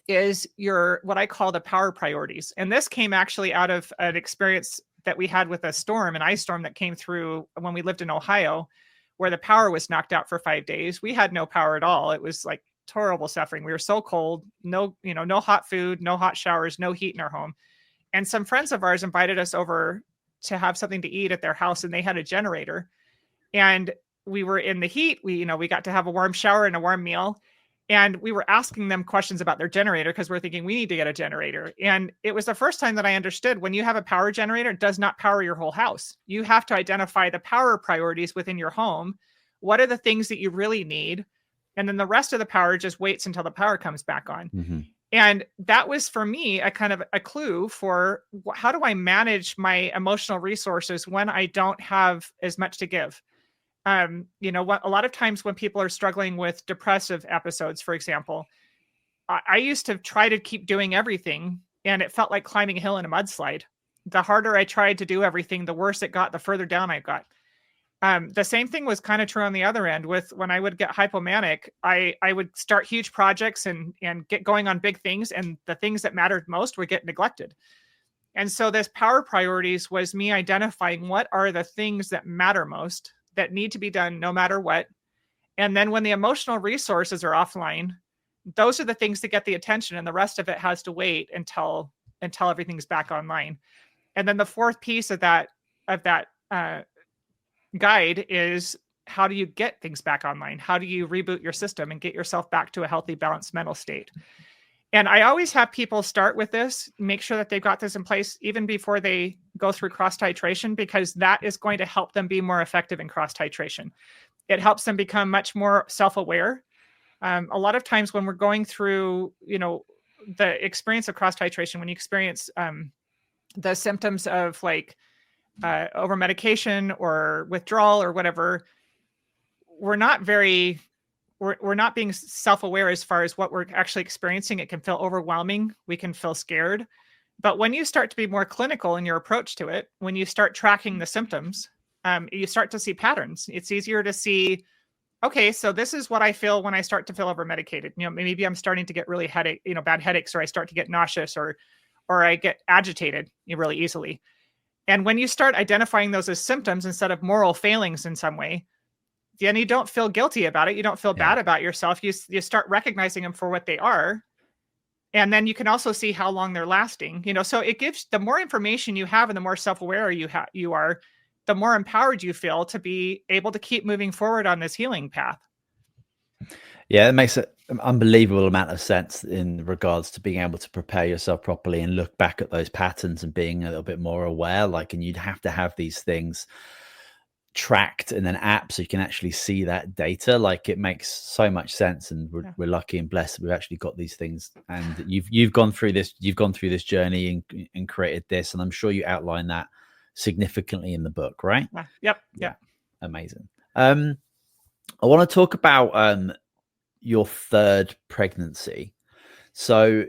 is your, what I call the power priorities. And this came actually out of an experience that we had with an ice storm that came through when we lived in Ohio, where the power was knocked out for 5 days. We had no power at all. It was like horrible suffering. We were so cold, no hot food, no hot showers, no heat in our home. And some friends of ours invited us over to have something to eat at their house, and they had a generator. And we were in the heat. We got to have a warm shower and a warm meal. And we were asking them questions about their generator, because we're thinking we need to get a generator. And it was the first time that I understood, when you have a power generator, it does not power your whole house. You have to identify the power priorities within your home. What are the things that you really need? And then the rest of the power just waits until the power comes back on. Mhm. And that was for me a kind of a clue for how do I manage my emotional resources when I don't have as much to give. What a lot of times when people are struggling with depressive episodes, for example, I used to try to keep doing everything, and it felt like climbing a hill in a mudslide. The harder I tried to do everything, the worse it got, the further down I got. The same thing was kind of true on the other end. With when I would get hypomanic, I would start huge projects and get going on big things, and the things that mattered most would get neglected. And so this power priorities was me identifying what are the things that matter most, that need to be done no matter what. And then when the emotional resources are offline, those are the things that get the attention, and the rest of it has to wait until everything's back online. And then the fourth piece of that guide is how do you get things back online? How do you reboot your system and get yourself back to a healthy, balanced mental state? And I always have people start with this, make sure that they've got this in place even before they go through cross titration, because that is going to help them be more effective in cross titration. It helps them become much more self-aware. A lot of times when we're going through, the experience of cross titration, when you experience the symptoms of like over medication or withdrawal or whatever, we're not being self-aware as far as what we're actually experiencing. It can feel overwhelming. We can feel scared. But when you start to be more clinical in your approach to it, when you start tracking the symptoms, you start to see patterns. It's easier to see, okay, so this is what I feel when I start to feel over medicated. Maybe I'm starting to get really bad headaches, or I start to get nauseous, or I get agitated really easily. And when you start identifying those as symptoms instead of moral failings in some way, then you don't feel guilty about it. You don't feel bad about yourself. You start recognizing them for what they are. And then you can also see how long they're lasting. So it gives, the more information you have and the more self-aware you are, the more empowered you feel to be able to keep moving forward on this healing path. Yeah, it makes an unbelievable amount of sense in regards to being able to prepare yourself properly and look back at those patterns and being a little bit more aware. And you'd have to have these things tracked and then apps so you can actually see that data. It makes so much sense, and we're lucky and blessed that we've actually got these things. And you've gone through this journey and created this, and I'm sure you outline that significantly in the book, right? Yep. Amazing. I want to talk about your third pregnancy. So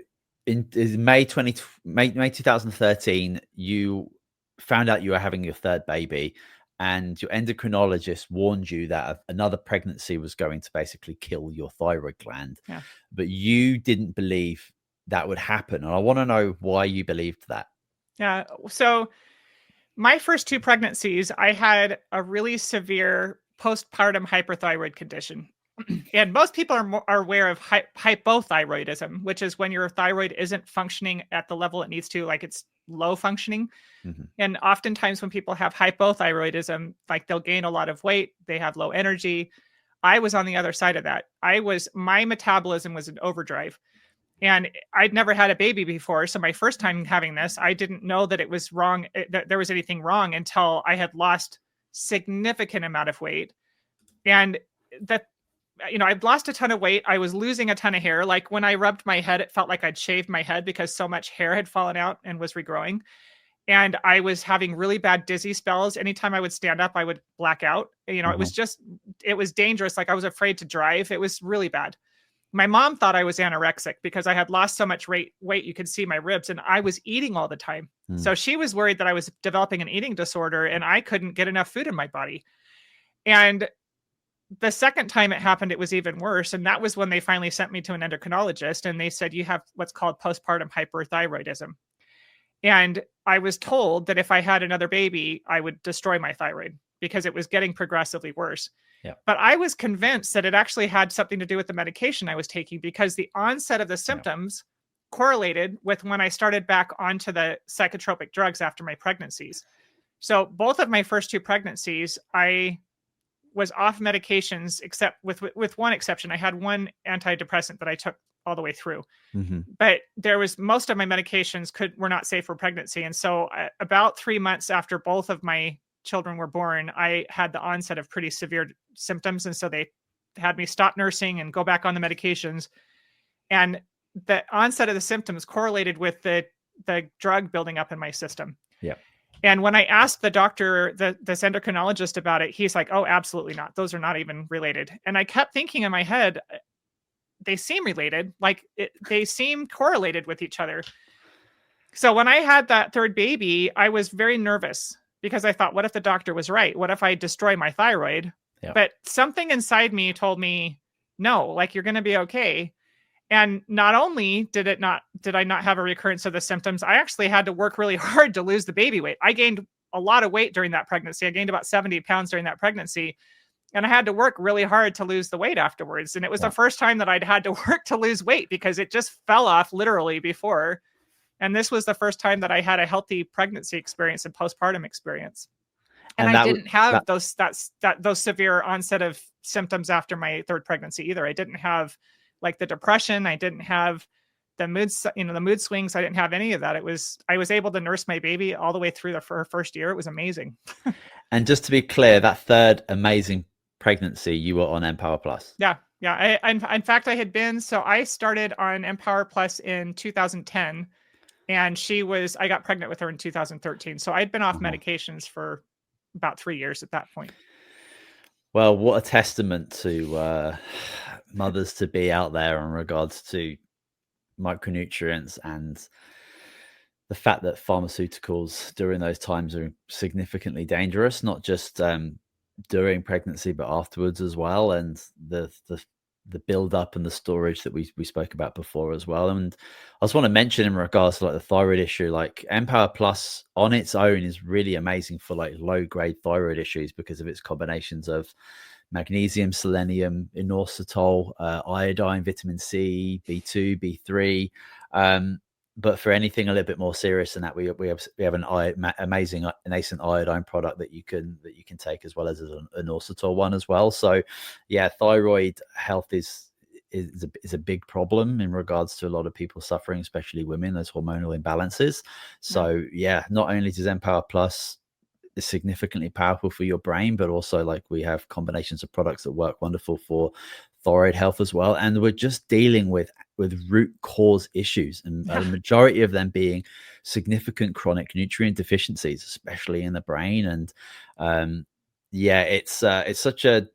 in May 2013, you found out you were having your third baby, and your endocrinologist warned you that another pregnancy was going to basically kill your thyroid gland. Yeah. But you didn't believe that would happen. And I want to know why you believed that. Yeah. So my first two pregnancies, I had a really severe postpartum hyperthyroid condition. And most people are aware of hypothyroidism, which is when your thyroid isn't functioning at the level it needs to, like it's low functioning. Mm-hmm. And oftentimes when people have hypothyroidism, they'll gain a lot of weight, they have low energy. I was on the other side of that. My metabolism was in overdrive, and I'd never had a baby before. So my first time having this, I didn't know that it was wrong, that there was anything wrong, until I had lost significant amount of weight. And I'd lost a ton of weight. I was losing a ton of hair. Like when I rubbed my head, it felt like I'd shaved my head because so much hair had fallen out and was regrowing. And I was having really bad dizzy spells. Anytime I would stand up, I would black out. Mm-hmm. It was dangerous. Like I was afraid to drive. It was really bad. My mom thought I was anorexic because I had lost so much weight. You could see my ribs, and I was eating all the time. Mm. So she was worried that I was developing an eating disorder and I couldn't get enough food in my body. And the second time it happened, it was even worse. And that was when they finally sent me to an endocrinologist, and they said, you have what's called postpartum hyperthyroidism. And I was told that if I had another baby, I would destroy my thyroid because it was getting progressively worse. Yeah. But I was convinced that it actually had something to do with the medication I was taking, because the onset of the symptoms correlated with when I started back onto the psychotropic drugs after my pregnancies. So both of my first two pregnancies, I was off medications, except with one exception. I had one antidepressant that I took all the way through, mm-hmm. but most of my medications were not safe for pregnancy. And so about 3 months after both of my children were born, I had the onset of pretty severe symptoms. And so they had me stop nursing and go back on the medications. And the onset of the symptoms correlated with the drug building up in my system. Yeah. And when I asked the doctor, this endocrinologist, about it, he's like, oh, absolutely not. Those are not even related. And I kept thinking in my head, they seem related. They seem correlated with each other. So when I had that third baby, I was very nervous because I thought, what if the doctor was right? What if I destroy my thyroid? Yeah. But something inside me told me, no, you're going to be okay. And not only did I not have a recurrence of the symptoms, I actually had to work really hard to lose the baby weight. I gained a lot of weight during that pregnancy. I gained about 70 pounds during that pregnancy. And I had to work really hard to lose the weight afterwards. And it was the first time that I'd had to work to lose weight, because it just fell off literally before. And this was the first time that I had a healthy pregnancy experience and postpartum experience. And I didn't have those severe onset of symptoms after my third pregnancy either. I didn't have like the depression. I didn't have the mood swings. I didn't have any of that. I was able to nurse my baby all the way through her first year. It was amazing. And just to be clear, that third amazing pregnancy, you were on EMPower Plus. Yeah. Yeah. In fact, I started on EMPower Plus in 2010, and I got pregnant with her in 2013. So I'd been off medications for about 3 years at that point. Well, what a testament to mothers to be out there in regards to micronutrients and the fact that pharmaceuticals during those times are significantly dangerous, not just during pregnancy, but afterwards as well. And the build up and the storage that we spoke about before as well. And I just want to mention in regards to like the thyroid issue, like EMPower Plus on its own is really amazing for like low grade thyroid issues because of its combinations of magnesium, selenium, inositol, iodine, vitamin C, B2, B3. But for anything a little bit more serious than that, we have an amazing nascent iodine product that you can take, as well as an inositol one as well. So, yeah, thyroid health is a big problem in regards to a lot of people suffering, especially women, those hormonal imbalances. So, yeah, not only does EMPower Plus is significantly powerful for your brain, but also like we have combinations of products that work wonderful for thyroid health as well. And we're just dealing with root cause issues, and the majority of them being significant chronic nutrient deficiencies, especially in the brain. And it's such a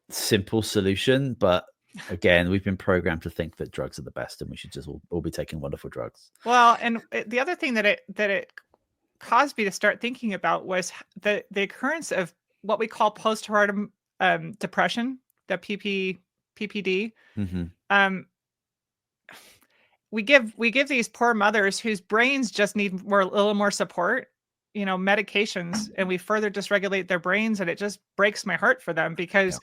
simple solution, but again, we've been programmed to think that drugs are the best and we should just all be taking wonderful drugs. Well, and the other thing that it caused me to start thinking about was the occurrence of what we call postpartum depression, the PPD. We give these poor mothers whose brains just need a little more support, medications, and we further dysregulate their brains, and it just breaks my heart for them because,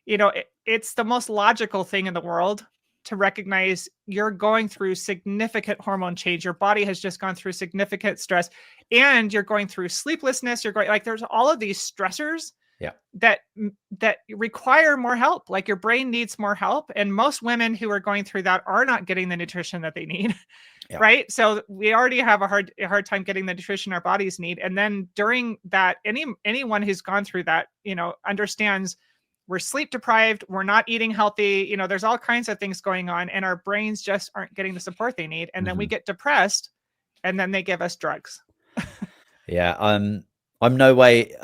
it's the most logical thing in the world to recognize you're going through significant hormone change. Your body has just gone through significant stress, and you're going through sleeplessness. There's all of these stressors that require more help. Like your brain needs more help. And most women who are going through that are not getting the nutrition that they need. Right. So we already have a hard time getting the nutrition our bodies need. And then during that, anyone who's gone through that, understands we're sleep deprived, we're not eating healthy, there's all kinds of things going on, and our brains just aren't getting the support they need. And then we get depressed, and then they give us drugs. I'm no way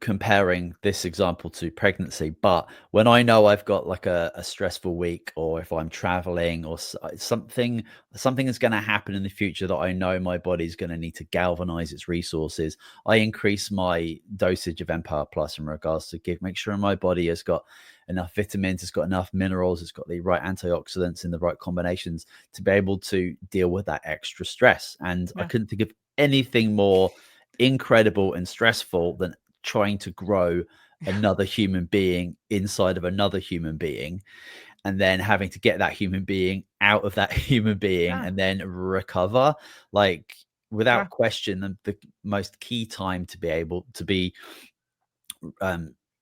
comparing this example to pregnancy, but when I know I've got like a stressful week, or if I'm traveling, or something is going to happen in the future that I know my body's going to need to galvanize its resources, I increase my dosage of EMPower Plus in regards to make sure my body has got enough vitamins, it's got enough minerals, it's got the right antioxidants in the right combinations to be able to deal with that extra stress. And I couldn't think of anything more incredible and stressful than trying to grow another human being inside of another human being, and then having to get that human being out of that human being and then recover. Like, without question, the most key time to be able to be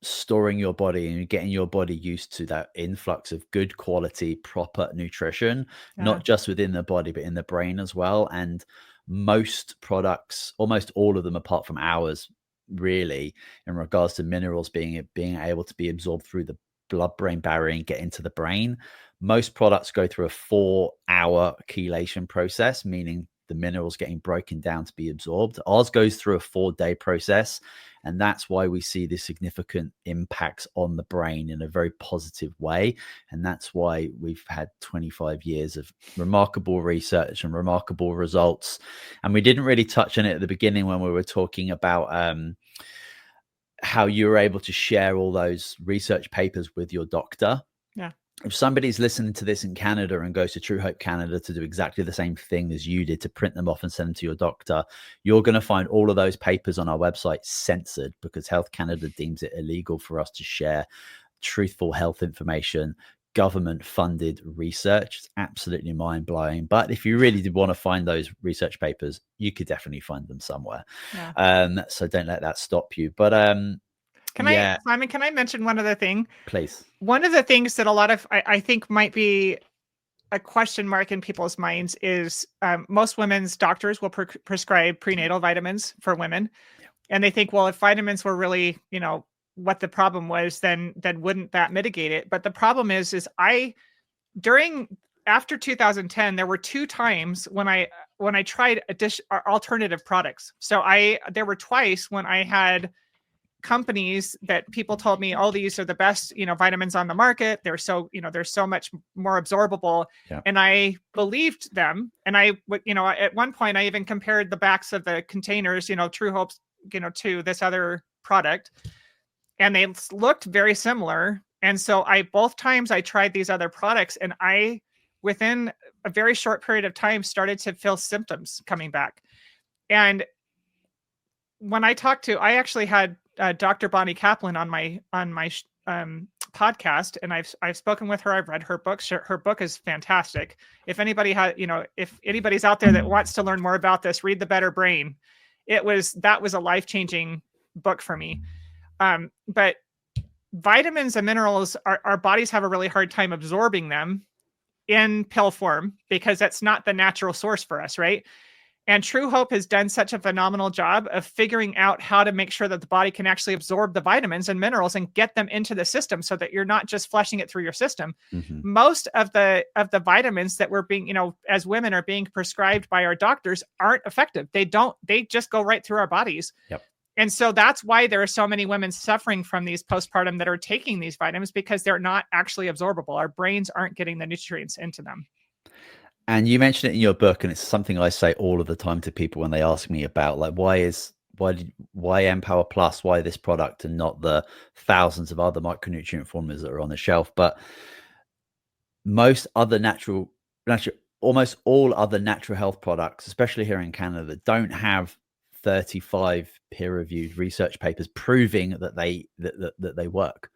storing your body and getting your body used to that influx of good quality, proper nutrition, not just within the body, but in the brain as well. And most products, almost all of them, apart from ours, really, in regards to minerals being able to be absorbed through the blood-brain barrier and get into the brain, most products go through a 4-hour chelation process, meaning the minerals getting broken down to be absorbed. Ours goes through a 4-day process, and that's why we see the significant impacts on the brain in a very positive way. And that's why we've had 25 years of remarkable research and remarkable results. And we didn't really touch on it at the beginning when we were talking about how you were able to share all those research papers with your doctor. If somebody's listening to this in Canada and goes to TrueHope Canada to do exactly the same thing as you did, to print them off and send them to your doctor, you're going to find all of those papers on our website censored, because Health Canada deems it illegal for us to share truthful health information government funded research. It's absolutely mind blowing. But if you really did want to find those research papers, you could definitely find them somewhere. So don't let that stop you. But Simon, can I mention one other thing? Please. One of the things that a lot of, I think might be a question mark in people's minds is most women's doctors will prescribe prenatal vitamins for women. And they think, well, if vitamins were really, what the problem was, then wouldn't that mitigate it? But the problem is after 2010, there were 2 times when I tried alternative products. So there were twice when I had companies that people told me, oh, these are the best, vitamins on the market. They're so, they're so much more absorbable. Yeah. And I believed them. And at one point I even compared the backs of the containers, Truehope's, to this other product, and they looked very similar. And so both times I tried these other products, and I, within a very short period of time, started to feel symptoms coming back. And when I actually had Dr. Bonnie Kaplan on my podcast, and I've spoken with her. I've read her book. Her book is fantastic. If anybody if anybody's out there that wants to learn more about this, read The Better Brain. That was a life-changing book for me. But vitamins and minerals, our bodies have a really hard time absorbing them in pill form because that's not the natural source for us, right? And Truehope has done such a phenomenal job of figuring out how to make sure that the body can actually absorb the vitamins and minerals and get them into the system so that you're not just flushing it through your system. Mm-hmm. Most of the vitamins that we're being, as women are being prescribed by our doctors aren't effective. They just go right through our bodies. Yep. And so that's why there are so many women suffering from these postpartum that are taking these vitamins, because they're not actually absorbable. Our brains aren't getting the nutrients into them. And you mentioned it in your book, and it's something I say all of the time to people when they ask me about, like, why EMPower Plus, why this product and not the thousands of other micronutrient formulas that are on the shelf. But almost all other natural health products, especially here in Canada, don't have 35 peer-reviewed research papers proving that they work.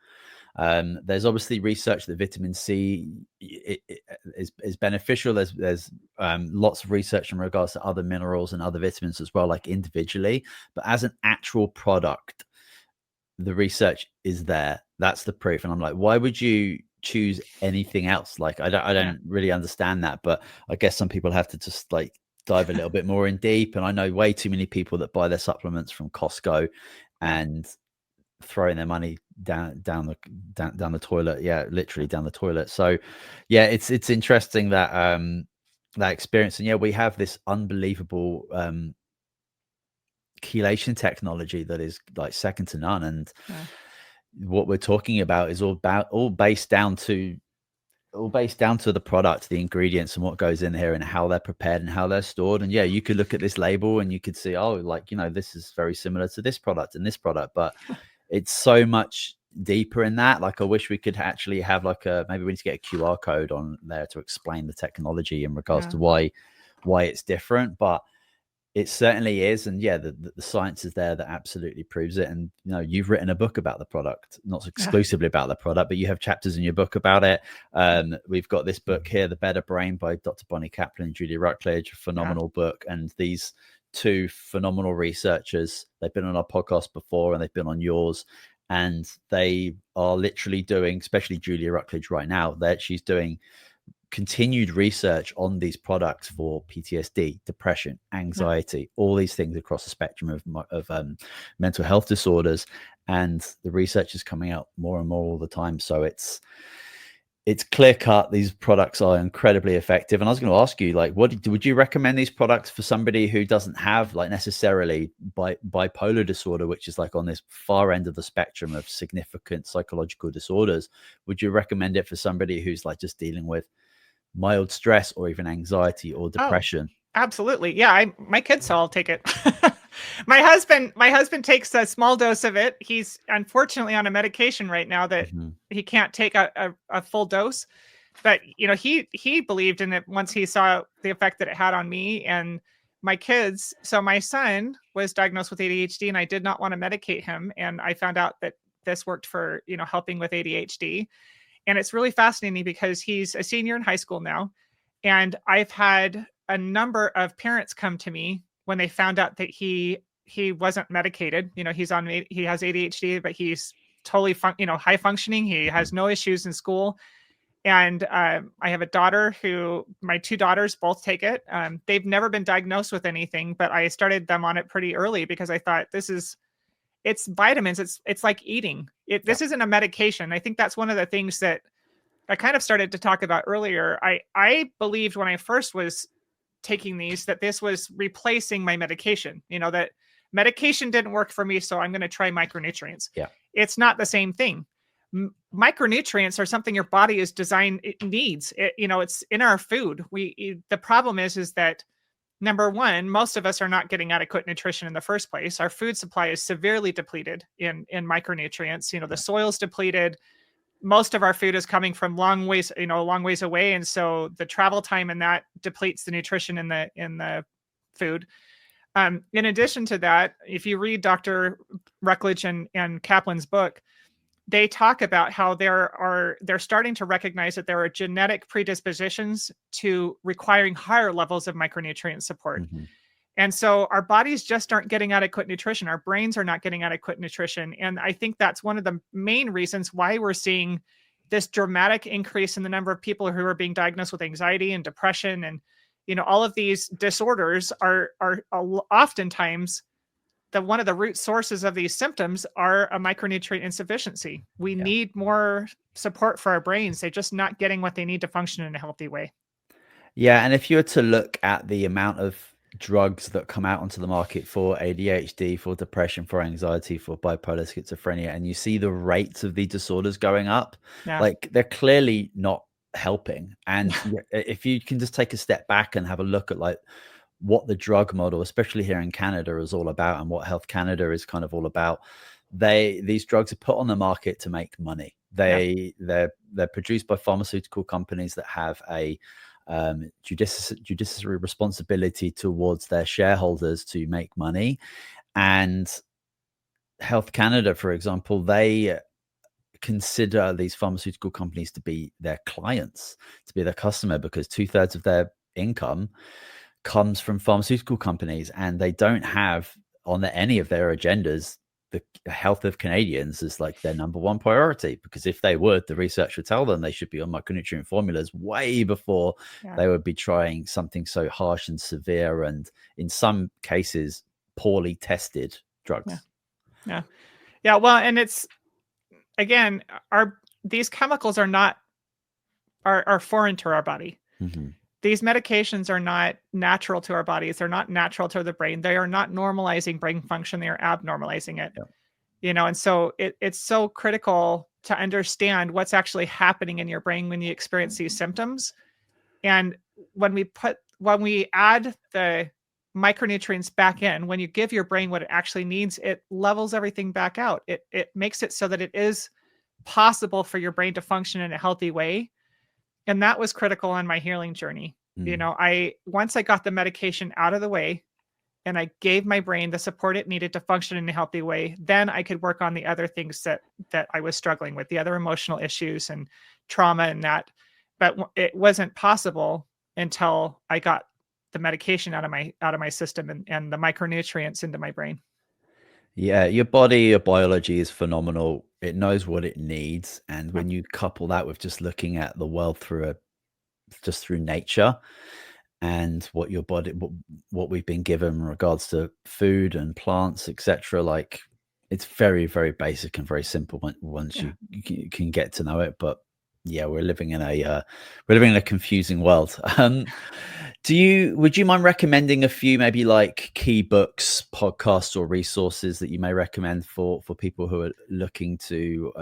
There's obviously research that vitamin C is beneficial. There's lots of research in regards to other minerals and other vitamins as well, like individually. But as an actual product, the research is there. That's the proof. And I'm like, why would you choose anything else? Like, I don't really understand that. But I guess some people have to just like dive a little bit more in deep. And I know way too many people that buy their supplements from Costco and throwing their money down the toilet. Yeah, literally down the toilet. So yeah, it's interesting that that experience. And yeah, we have this unbelievable chelation technology that is like second to none. And what we're talking about is all based down to the product, the ingredients and what goes in here and how they're prepared and how they're stored. And yeah, you could look at this label and you could see, oh, like, this is very similar to this product and this product, but it's so much deeper in that. Like, I wish we could actually have maybe we need to get a QR code on there to explain the technology in regards to why it's different, but it certainly is. And yeah, the science is there that absolutely proves it. And you've written a book about the product, not exclusively about the product, but you have chapters in your book about it. We've got this book here, The Better Brain by Dr. Bonnie Kaplan and Julia Rutledge, a phenomenal book. And these 2 phenomenal researchers, they've been on our podcast before and they've been on yours, and they are literally doing, especially Julia Rutledge right now, that she's doing continued research on these products for PTSD, depression, anxiety, all these things across the spectrum of mental health disorders. And the research is coming out more and more all the time. So it's clear cut. These products are incredibly effective. And I was going to ask you, like, would you recommend these products for somebody who doesn't have like necessarily bipolar disorder, which is like on this far end of the spectrum of significant psychological disorders? Would you recommend it for somebody who's like just dealing with mild stress or even anxiety or depression? Oh, absolutely. Yeah. My kids, so I'll take it. My husband takes a small dose of it. He's unfortunately on a medication right now that he can't take a full dose, but he believed in it once he saw the effect that it had on me and my kids. So my son was diagnosed with ADHD and I did not want to medicate him. And I found out that this worked for, helping with ADHD. And it's really fascinating because he's a senior in high school now. And I've had a number of parents come to me when they found out that he wasn't medicated. He has ADHD, but he's totally high functioning. He has no issues in school. And I have a daughter my two daughters both take it. They've never been diagnosed with anything, but I started them on it pretty early because I thought it's vitamins. It's like eating. This isn't a medication. I think that's one of the things that I kind of started to talk about earlier. I believed when I first was taking these that this was replacing my medication, that medication didn't work for me, so I'm going to try micronutrients. Yeah. It's not the same thing. Micronutrients are something your body is designed, it needs. It's in our food. The problem is that, number one, most of us are not getting adequate nutrition in the first place. Our food supply is severely depleted in micronutrients. The soil's depleted. Most of our food is coming from long ways away. And so the travel time and that depletes the nutrition in the food. In addition to that, if you read Dr. Ruckledge and Kaplan's book, they talk about how they're starting to recognize that there are genetic predispositions to requiring higher levels of micronutrient support. Mm-hmm. And so our bodies just aren't getting adequate nutrition. Our brains are not getting adequate nutrition. And I think that's one of the main reasons why we're seeing this dramatic increase in the number of people who are being diagnosed with anxiety and depression. And, all of these disorders are oftentimes one of the root sources of these symptoms are a micronutrient insufficiency. We need more support for our brains. They're just not getting what they need to function in a healthy way. Yeah. And if you were to look at the amount of drugs that come out onto the market for ADHD, for depression, for anxiety, for bipolar, schizophrenia, and you see the rates of these disorders going up, like they're clearly not helping. And if you can just take a step back and have a look at like what the drug model, especially here in Canada, is all about, and what Health Canada is kind of all about, these drugs are put on the market to make money. They're produced by pharmaceutical companies that have a judiciary responsibility towards their shareholders to make money. And Health Canada, for example, they consider these pharmaceutical companies to be their clients, to be their customer, because 2/3 of their income comes from pharmaceutical companies, and they don't have on any of their agendas the health of Canadians is like their number one priority, because if they would, the research would tell them they should be on micronutrient formulas way before they would be trying something so harsh and severe, and in some cases poorly tested drugs. Yeah. Well, and it's, again, these chemicals are foreign to our body. Mm-hmm. These medications are not natural to our bodies. They're not natural to the brain. They are not normalizing brain function. They are abnormalizing it. And so it's so critical to understand what's actually happening in your brain when you experience these symptoms. And when we add the micronutrients back in, when you give your brain what it actually needs, it levels everything back out. It makes it so that it is possible for your brain to function in a healthy way. And that was critical on my healing journey. Once I got the medication out of the way and I gave my brain the support it needed to function in a healthy way, then I could work on the other things that I was struggling with, the other emotional issues and trauma and that. But it wasn't possible until I got the medication out of my system and the micronutrients into my brain. Yeah, your body, your biology is phenomenal. It knows what it needs. And when you couple that with just looking at the world through nature and what your body, what we've been given in regards to food and plants, etc., like it's very, very basic and very simple once you can get to know it. But yeah, we're living in a confusing world. Would you mind recommending a few maybe like key books, podcasts, or resources that you may recommend for people who are looking to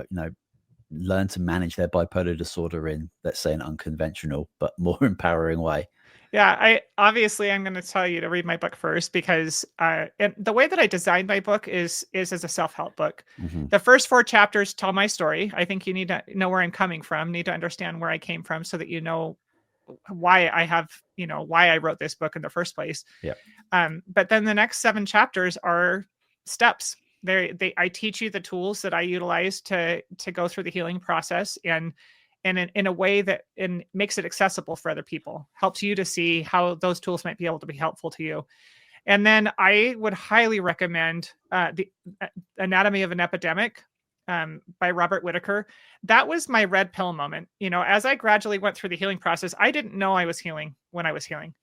learn to manage their bipolar disorder in, let's say, an unconventional but more empowering way? Yeah, I'm going to tell you to read my book first, because and the way that I designed my book is as a self-help book. Mm-hmm. The first 4 chapters tell my story. I think you need to know where I'm coming from, need to understand where I came from, so that you know why I wrote this book in the first place. Yeah. But then the next 7 chapters are steps. I teach you the tools that I utilize to go through the healing process, and and in a way that makes it accessible for other people, helps you to see how those tools might be able to be helpful to you. And then I would highly recommend the Anatomy of an Epidemic by Robert Whitaker. That was my red pill moment. As I gradually went through the healing process, I didn't know I was healing when I was healing.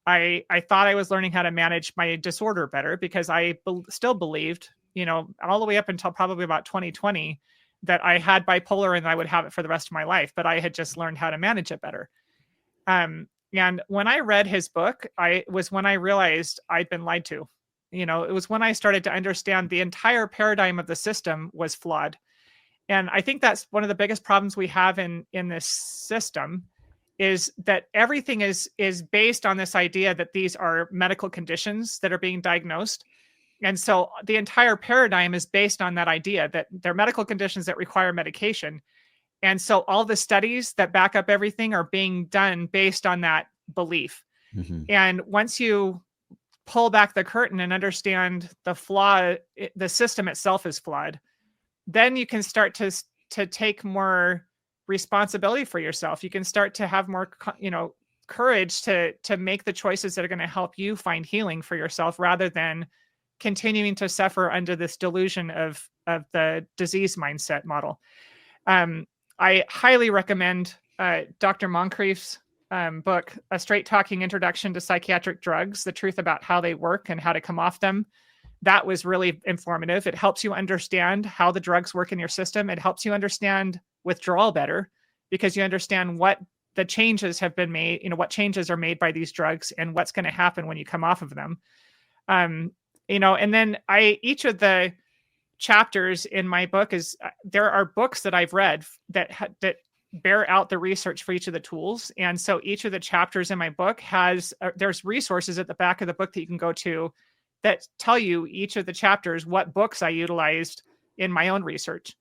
I thought I was learning how to manage my disorder better because I still believed, all the way up until probably about 2020, that I had bipolar and I would have it for the rest of my life, but I had just learned how to manage it better. And when I read his book, was when I realized I'd been lied to. It was when I started to understand the entire paradigm of the system was flawed. And I think that's one of the biggest problems we have in this system, is that everything is based on this idea that these are medical conditions that are being diagnosed. And so the entire paradigm is based on that idea that they're medical conditions that require medication. And so all the studies that back up everything are being done based on that belief. Mm-hmm. And once you pull back the curtain and understand the flaw, the system itself is flawed, then you can start to take more responsibility for yourself. You can start to have more, courage to make the choices that are going to help you find healing for yourself, rather than continuing to suffer under this delusion of the disease mindset model. I highly recommend Dr. Moncrief's book, A Straight Talking Introduction to Psychiatric Drugs, The Truth About How They Work and How to Come Off Them. That was really informative. It helps you understand how the drugs work in your system. It helps you understand withdrawal better, because you understand what the changes have been made, what changes are made by these drugs and what's going to happen when you come off of them. And then each of the chapters in my book there are books that I've read that bear out the research for each of the tools. And so each of the chapters in my book there's resources at the back of the book that you can go to that tell you each of the chapters, what books I utilized in my own research.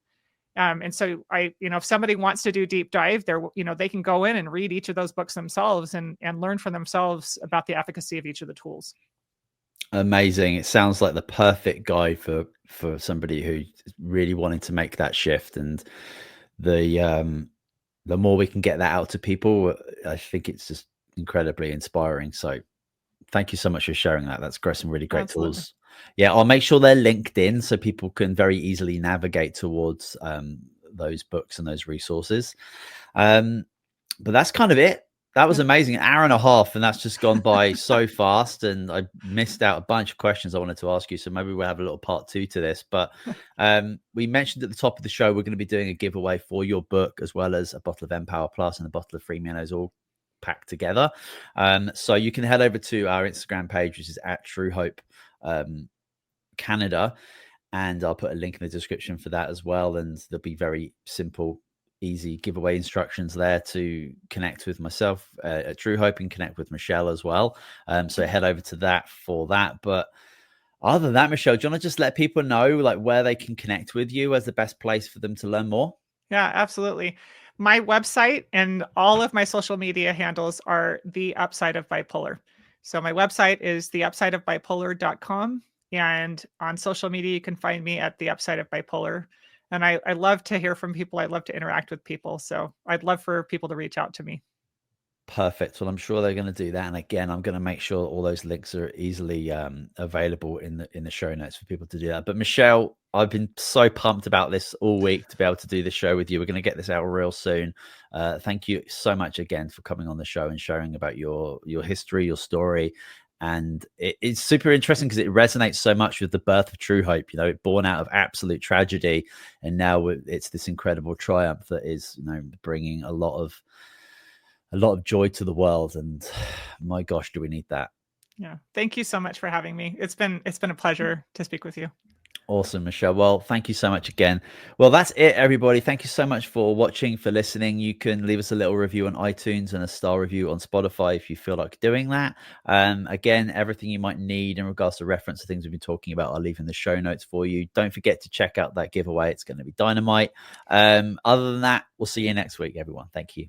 And so if somebody wants to do deep dive, they can go in and read each of those books themselves and learn for themselves about the efficacy of each of the tools. Amazing. It sounds like the perfect guide for somebody who's really wanting to make that shift. And the more we can get that out to people, I think it's just incredibly inspiring. So thank you so much for sharing that. That's great. Some really great Absolutely. tools. Yeah, I'll make sure they're linked in so people can very easily navigate towards those books and those resources. But that's kind of it. That was amazing. An hour and a half, and that's just gone by so fast. And I missed out a bunch of questions I wanted to ask you. So maybe we'll have a little part 2 to this. But we mentioned at the top of the show, we're going to be doing a giveaway for your book, as well as a bottle of EMPower Plus and a bottle of Free Minnows, all packed together. So you can head over to our Instagram page, which is at Truehope Canada. And I'll put a link in the description for that as well. And there'll be very simple, easy giveaway instructions there to connect with myself at Truehope and connect with Michelle as well. So head over to that for that. But other than that, Michelle, do you want to just let people know where they can connect with you as the best place for them to learn more? Yeah, absolutely. My website and all of my social media handles are The Upside of Bipolar. So my website is theupsideofbipolar.com. And on social media, you can find me at The Upside of Bipolar. And I love to hear from people. I love to interact with people. So I'd love for people to reach out to me. Perfect. Well, I'm sure they're going to do that. And again, I'm going to make sure all those links are easily available in the show notes for people to do that. But Michelle, I've been so pumped about this all week to be able to do the show with you. We're going to get this out real soon. Thank you so much again for coming on the show and sharing about your history, your story. And it's super interesting because it resonates so much with the birth of Truehope, born out of absolute tragedy. And now it's this incredible triumph that is, bringing a lot of joy to the world. And my gosh, do we need that? Yeah. Thank you so much for having me. It's been a pleasure to speak with you. Awesome, Michelle. Well, thank you so much again. Well, that's it, everybody. Thank you so much for watching, for listening. You can leave us a little review on iTunes and a star review on Spotify if you feel like doing that. Again, everything you might need in regards to reference to things we've been talking about, I'll leave in the show notes for you. Don't forget to check out that giveaway. It's going to be dynamite. Other than that, we'll see you next week, everyone. Thank you.